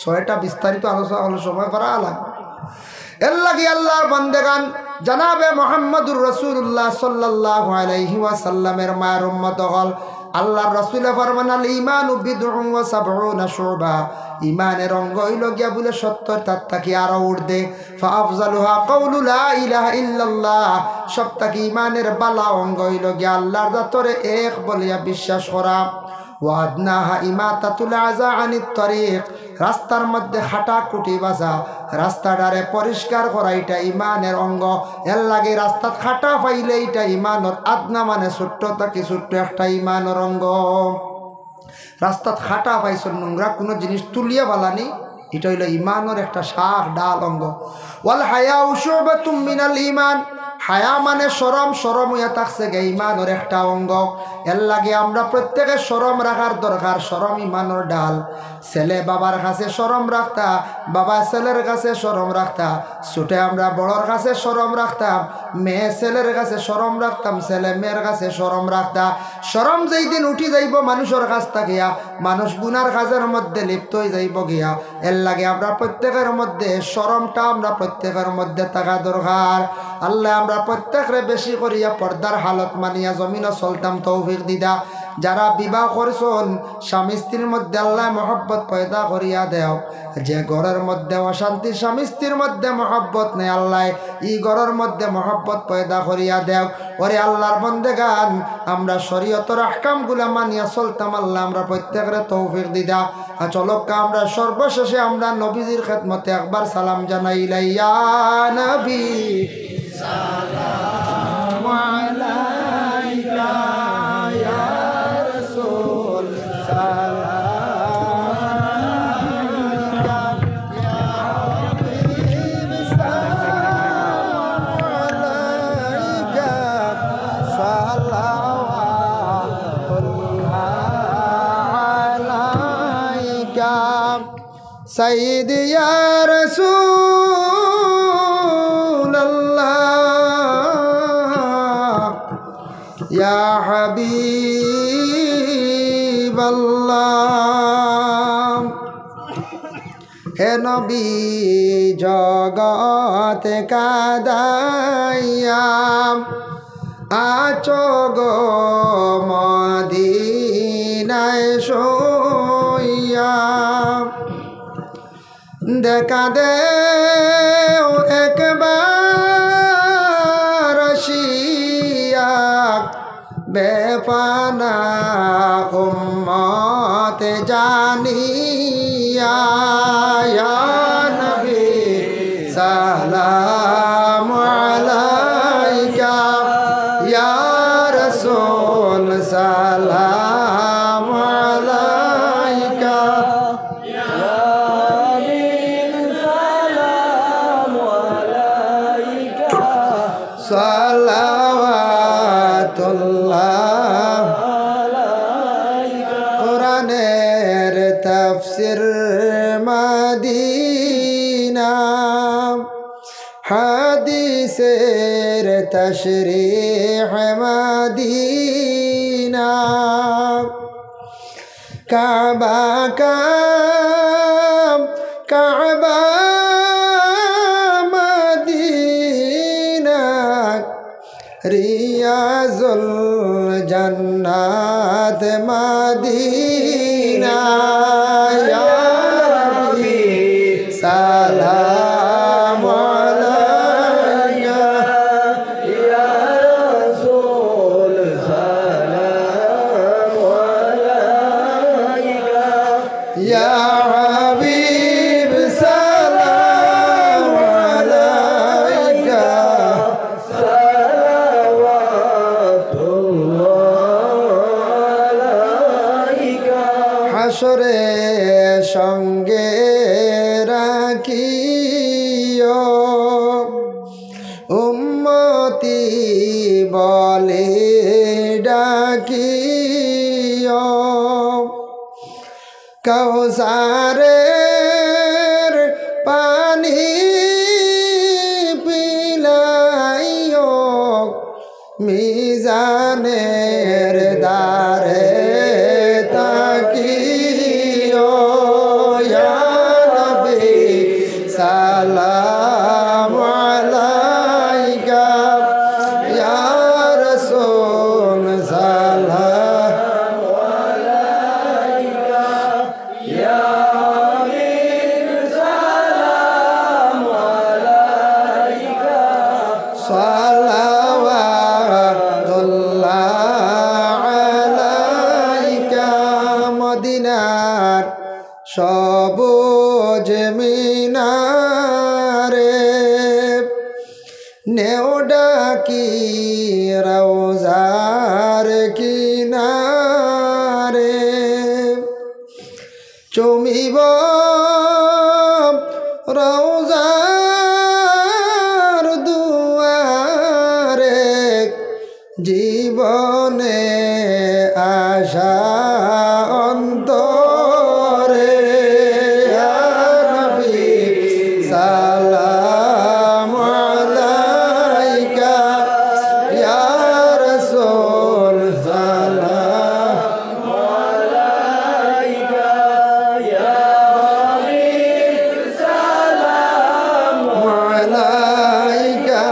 6টা বিস্তারিত আলোচনা সময় করা লাগবে। এর লাগি আল্লাহর বান্দেগান জানাবে মুহাম্মদুর রাসূলুল্লাহ সাল্লাল্লাহু আলাইহি ওয়াসাল্লামের মায়ের উম্মত হল। আল্লাহর রাসূলে ফরমান আল ঈমানু বিদউন ওয়া সাবউনা শুবা, ঈমানের অঙ্গ হইল গিয়া বলে 70 তার থাকি আরো ঊর্ধ্বে। ফাআফজালুহা কাউলু লা ইলাহা ইল্লাল্লাহ, সব থাকি ঈমানের বালা অঙ্গ হইল গিয়া আল্লাহর জাতরে এক বলিয়া বিশ্বাস করা। ওয়াদনাহা ইমাতাতুল আযা আনিত তরিক, রাস্তার মধ্যে হাঁটা কুটি বাজা, রাস্তাটারে পরিষ্কার করা এটা ইমানের অঙ্গ। এর লাগে রাস্তাত হাঁটা পাইলে এটা ইমানের আদনা মানে ছোট্ট থাকি ছোট্ট একটা ইমানের অঙ্গ। রাস্তাত হাঁটা পাইছ নোংরা কোনো জিনিস তুলিয়া বালানি, এটা হইল ইমানের একটা শাখ ডাল অঙ্গ। ওয়াল হায়া শুবাতুম মিনাল ঈমান, হায়া মানে শরম, শরম হইয়া থাকছে গে ইমানের একটা অঙ্গ। এর লাগে আমরা প্রত্যেকে শরম রাখার দরকার, শরম ইমানের ডাল। ছেলে বাবার কাছে শরম রাখতা, বাবা ছেলের কাছে শরম রাখতা, ছোটে আমরা বড়র কাছে শরম রাখতাম, মেয়ে ছেলের কাছে শরম রাখতাম, ছেলে মেয়ের কাছে শরম রাখতা। শরম যেই দিন উঠি যাইব মানুষের কাছ থাকিয়া, মানুষ গুনার কাজের মধ্যে লিপ্ত হয়ে যাইব গিয়া। এর লাগে আমরা প্রত্যেকের মধ্যে শরমটা আমরা প্রত্যেকের মধ্যে থাকা দরকার। আল্লাহ আমরা প্রত্যেকরে বেশি করিয়া পর্দার হালত মানিয়া জমিনও চলতাম তৌফিক দিদা। যারা বিবাহ করছেন স্বামী স্ত্রীর মধ্যে আল্লাহ মহব্বত পয়দা করিয়া দেও। যে ঘরের মধ্যে অশান্তি, স্বামী স্ত্রীর মধ্যে মহব্বত নেই, আল্লাহ ই ঘরের মধ্যে মহব্বত পয়দা করিয়া দেও। ওরে আল্লাহর বন্দেগান আমরা শরীয়তের আহকামগুলা মানিয়া চলতাম, আল্লাহ আমরা প্রত্যেকরে তৌফিক দিদা। চলক্কা আমরা সর্বশেষে আমরা নবীজির খেদমতে একবার সালাম জানাইলাই। ইয়া নবী সালাম আলাইকা, ইয়া রাসূল সালাম আলাইকা, ইয়া হাবিব সালাম আলাইকা, সালাওয়াতুল্লাহ আলাইকা, সাইয়্যিদি ইয়া রাসূল ইয়া হাবিবাল্লাহ। হে নবী জগত কাদাইয়া আছো গো মদিনায় শুইয়া, দেখা দে একবার আসিয়া বেপানা উম্মত জানিয়া। ইয়া নবী সালাম আলাইকা, ইয়া রাসূল সালাম আলাইকা, ইয়া হাবিব সালাম আলাইকা, সালাওয়াতুল্লাহ আলাইকা। কোরআনের তাফসীর মদিনা, হাদিসের तशरीह मदीना काबा का काबा मदीना रियाजुल जन्नत मदीना या रब्बी सलाम अलैका या रसूल सलाम अलैका या हबीब सलाम अलैका হাসরে সঙ্গে রাখিও উম্মতি বলে ডাকিও কাউসারের পানি পিলাইও মিজানের দ্বারে তাকিও ইয়া নবী সালাম আলাইকা ইয়া রাসূল সালাম আলাইকা ইয়া হাবিব সালাম আলাইকা সালাওয়াতুল্লাহ আলাইকা মদিনার সবুজ মিনারে নেও ডাকি রওজার কিনারে চুমিব রওজার দুয়ারে জীবনে আশা অন্তরে ইয়া নবী সালাম আলাইকা ইয়া রাসূল সালাম আলাইকা ইয়া হাবিব সালাম আলাইকা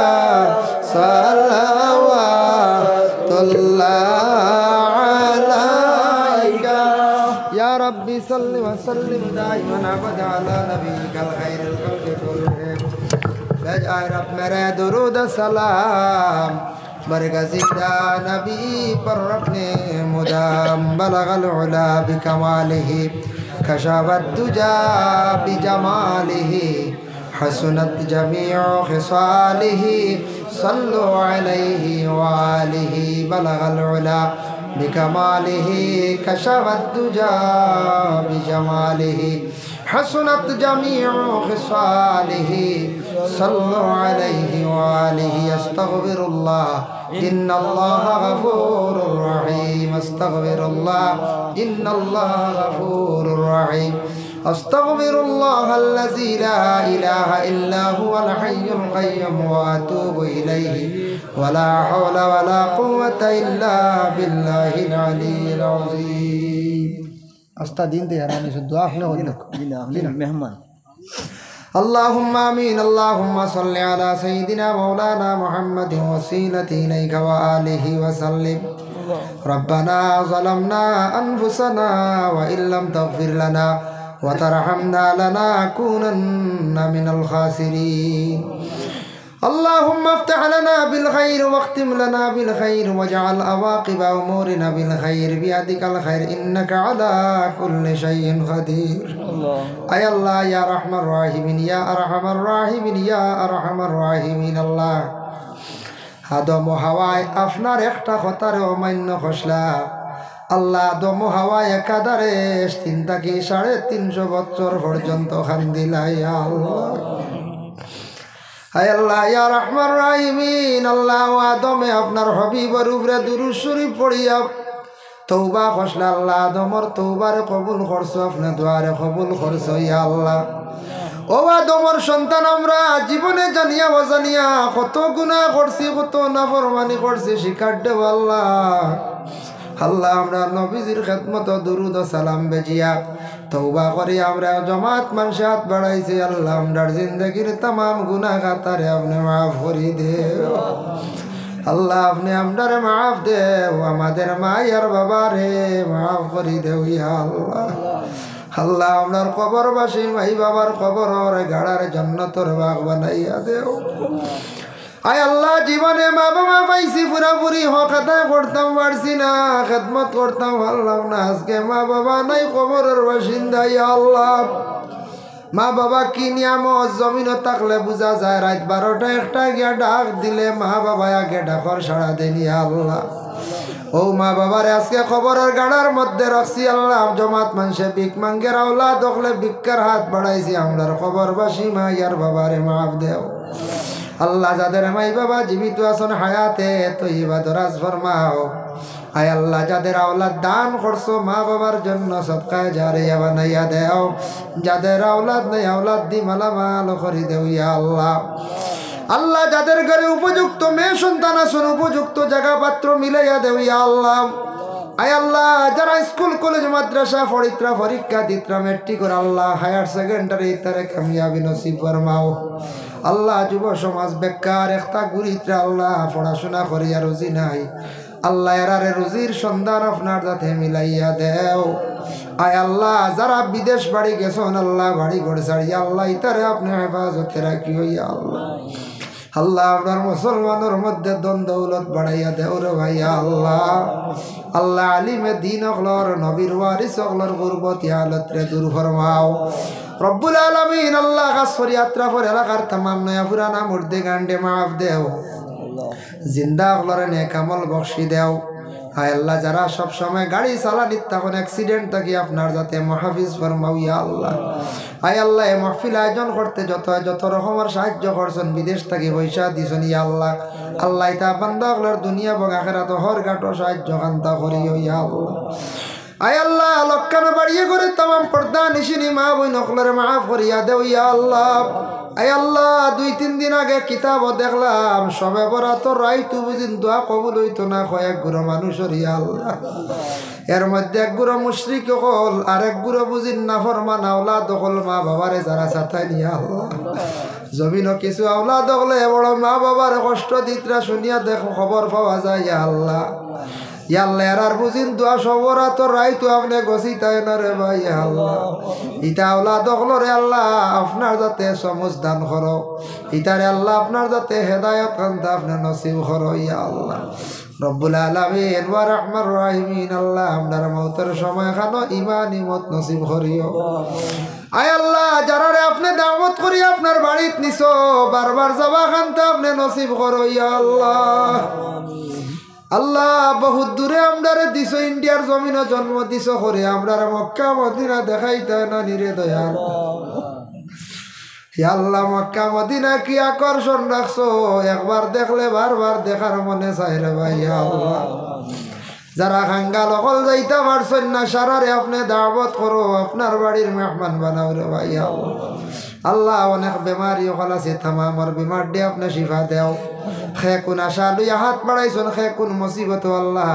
সালাওয়াতুল্লাহ আলাইকা ইয়া রাব্বি সাল্লি ওয়া সাল্লিম দাইমান আবাদা আলা নবিয়িকাল খায়রুল খালকি কুল্লিহিম বেজায় রব মেরে দুরুদ সালাম बरगज़िदा नबी पर अपने मुदाम बलगल उला बिकमालिही कशवत दुजा बिजमालिही हसनत जमीउ खिसालिही सल्लु अलैहि वालिही बलगल उला बिकमालिही कशवत दुजा बिजमालिही हसनत जमीउ खिसालिही सल्लु अलैहि वालिही अस्तगफिरुल्लाह इन्नल्लाह गफूरुर रहीम अस्तगफिरुल्लाह इन्नल्लाह गफूरुर रहीम अस्तगफिरुल्लाह अल्लज़ी ला इलाहा इल्ला हुवल हय्युल क़य्यूम व अतूबु इलैहि वला हौला वला कुव्वता इल्ला बिल्लाहिल अलिय्यिल अज़ीम अस्ता दिन दे यार मैं दुआ हो मेहमान اللهم آمين اللهم صل على سيدنا مولانا محمد وسيلة إليك وآله وسلم ربنا ظلمنا أنفسنا وإن لم تغفر لنا وترحمنا لنكونن من الخاسرين اللهم افتح لنا بالخير واختم لنا بالخير واجعل عواقب أمورنا بالخير بيدك الخير إنك على كل شيء قدير أي الله يا رحم الراحمين يا أرحم الراحمين يا أرحم الراحمين الله আদম হাওয়ায় আপনার একটা কথার অমান্য খসলা আল্লাহ আদম হাওয়ায় একাধারে 3,350 বছর পর্যন্ত খান্দিলাই আল্লাহ হায় আল্লাহ ইয়া রহমান রাহিমিন আল্লাহ আদমে আপনার হবিবর উপরে দুরূদ শরীফ পড়িয়া তওবা খসলা আল্লাহ আদমর তওবারে কবুল করছো আপনি দুয়ারে কবুল করছো ইয়া আল্লাহ ও আদমর সন্তান আমরা জীবনে জানিয়া অজানিয়া কত গুনাহ করছি, কত নাফরমানি করছি, শিকার দেব আল্লাহ। আল্লাহ আমরা নবীজির খেদমত দুরুদ ও সালাম বেজিয়া তওবা করি আমরা জমাত মানুষ হাত বাড়াইছি। আল্লাহ আমরার জিন্দগির तमाम গুনাহ খাতারে আপনি মাফ করি দেও। আল্লাহ আপনি আমরারে মাফ দেও, আমাদের মায়ের বাবারে মাফ করি দেও ইয়া আল্লাহ। আল্লাহ আমরার কবরবাসী মাই বাবার কবরের গাড়ার জান্নাতের বাগ বানাইয়া দেও। আয় আল্লাহ জীবনে মা বাবা পাইছি পুরাপুরি হক আদায় করতাম পারছি না, খেদমত করতাম পারলাম না। আজকে মা বাবা নাই কবরের বাসিন্দা ইয়া আল্লাহ। মা বাবা কি নিয়ামত জমিনে থাকলে বোঝা যায়, রাত 12টা 1টা গিয়া ডাক দিলে মা বাবা আগে ডাকর সাড়া দেন ইয়া আল্লাহ। ও মা বাবার আজকে খবরের গাড়ার মধ্যে রাখছি আল্লাহ। জমাত মানুষে ভিক মাঙ্গের আওলাদ হলে ভিক্ষার হাত বাড়াইছি, আমরার খবরবাসী মা ইয়ার বাবারে মাফ দেও। আল্লাহ যাদের মাই বাবা জীবিত আছেন হায়াতে তৈবা দরাজ ফরমাও। আয় আল্লাহ যাদের আওলাদ দান করছো মা বাবার জন্য সদকায়ে জারিয়া বানাইয়া দেও। যাদের আওলাদ নাই আওলাদ দি মালামাল করে দেও ইয়া আল্লাহ। আল্লাহ যাদের ঘরে উপযুক্ত মেয়ে সন্তান আছেন উপযুক্ত জায়গা পাত্র মিলাইয়া দেও ইয়া আল্লাহ। আয় আল্লাহ যারা স্কুল কলেজ মাদ্রাসা পড়িত্রা পরীক্ষা দিত্রা মেট্রিক করে আল্লাহ হায়ার সেকেন্ডারি তারে কামিয়াবি নসিব ফরমাও। আল্লাহ যুব সমাজ বেকার একটা গুরিত্রা আল্লাহ পড়াশোনা করিয়া রুজি নাই, আল্লাহ এরারে রুজির সন্ধান আপনার যাতে মিলাইয়া দেও। আয় আল্লাহ যারা বিদেশ বাড়ি গেছেন আল্লাহ বাড়ি ঘর ছাড়িয়া আল্লাহ ইতারে আপনি হেফাজতে রাখি হইয়া আল্লাহ। আল্লাহ আপনার মুসলমানের মধ্যে দন দৌলত বাড়াইয়া দেও রে ভাইয়া আল্লাহ। আল্লাহ আলিমে দিন অকলর নবীর ওয়ারিস অকলর গুরবতি হালত রে দূর ফরমাও রব্বুল আলামিন। আল্লাহ খাস ফরিয়াত্রা ফর এলাকার तमाम নয়া পুরানা মুর্দে গান্ডে মাফ দেও, জিন্দা অকলরে নেক আমল বখশি দেও। হায় আল্লাহ যারা সব সময় গাড়ি চালানি তখন অ্যাক্সিডেন্ট থাকি আপনার যাতে মাহফিজ ফরমাও ইয়া আল্লাহ। হায় আল্লাহ এই মাহফিল আয়োজন করতে যত রকমের সাহায্য করছেন বিদেশ থেকে পয়সা দিছেন ইয়া আল্লাহ। আল্লাহ তা বান্দা হলার দুনিয়া এবং আখিরাত হর ঘাটো সাহায্য কান্তা করিও ইয়া আল্লাহ। আয় আল্লাহ লক্কানো বাড়িয়ে করে तमाम পর্দা নিশিনি মা বই নকলরে মাফ করিয়া দেও ইয়া আল্লাহ। আয় আল্লাহ 2-3 দিন আগে কিতাব দেখলাম সবে বরাত রাইতু বুঝিন দোয়া কবুল হইতো না কয়েক গুরু মানুষের ইয়া আল্লাহ। এর মধ্যে এক গুরু মুশরিক হল আর এক গুরু বুঝিন নাফরমান আওলাদ হল মা বাবারে যারা সাথায় নিয়া আল্লাহ। জমিনও কিছু আওলাদ হলে বড় মা বাবার কষ্ট দিতরা শুনিয়া দেখো খবর পাওয়া যায় ইয়া আল্লাহ। ইয়া আল্লাহ এরার বুঝিন দোয়া সবরাত রাইতু আপনি গছিতায় না রে ভাই ইয়া আল্লাহ। ইতা আওলাদ হলরে আল্লাহ আপনার যাতে সমজ দান করো, ইতারে আল্লাহ আপনার যাতে হেদায়েত কান্তা আপনি নসিব করো ইয়া আল্লাহ। রব্বুল আলামিন ওয়া রাহমার রাহিমিন আল্লাহ আমরার মওতের সময় খানো ঈমান ইমত নসিব করিও। আয় আল্লাহ যারারে আপনি দাওয়াত করি আপনার বাড়িত নিছো বারবার যাবা কান্তা আপনি নসিব করো ইয়া আল্লাহ। আল্লাহ বহুত দূরে আমরারে দিছো, ইন্ডিয়ার জমিনে জন্ম দিছো করে আমরার মক্কা মদিনা দেখাইতে না নিরে দয়াল। ইয়া আল্লাহ মক্কা মদিনা কি আকর্ষণ রাখছো, একবার দেখলে বারবার দেখার মনে চাই রে ভাই ইয়া আল্লাহ। যারা খাঙ্গাল অকল যাইতে পারছেন না সারারে আপনি দাওয়াত করো, আপনার বাড়ির মেহমান বানাও রে ভাই ইয়া আল্লাহ। আল্লাহ অনেক বেমারি অকল আছে तमाम বিমার দিয়ে আপনি শিফা দেও। খেকুন আশা লইয়া হাত বাড়াইছেন খেকুন মুসিবত আল্লাহ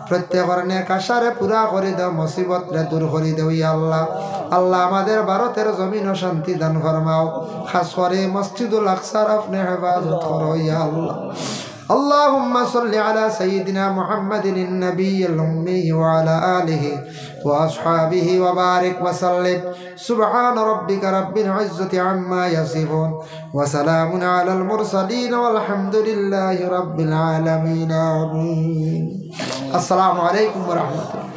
প্রত্যেকের নেক আশারে পুরা করে দাও, মুসিবত রে দূর করে দেও ইয়া আল্লাহ। আল্লাহ আমাদের ভারতের জমিন ও শান্তি দান ফরমাও, খাস করে মসজিদুল আকসার আপনি হেফাজত করো ইয়া আল্লাহ। اللهم صل على سيدنا محمد النبي الأمي وعلى آله وأصحابه وبارك وسلم. سبحان ربك رب العزة عما يصفون وسلام على المرسلين والحمد لله رب العالمين. آمين. السلام عليكم ورحمة الله.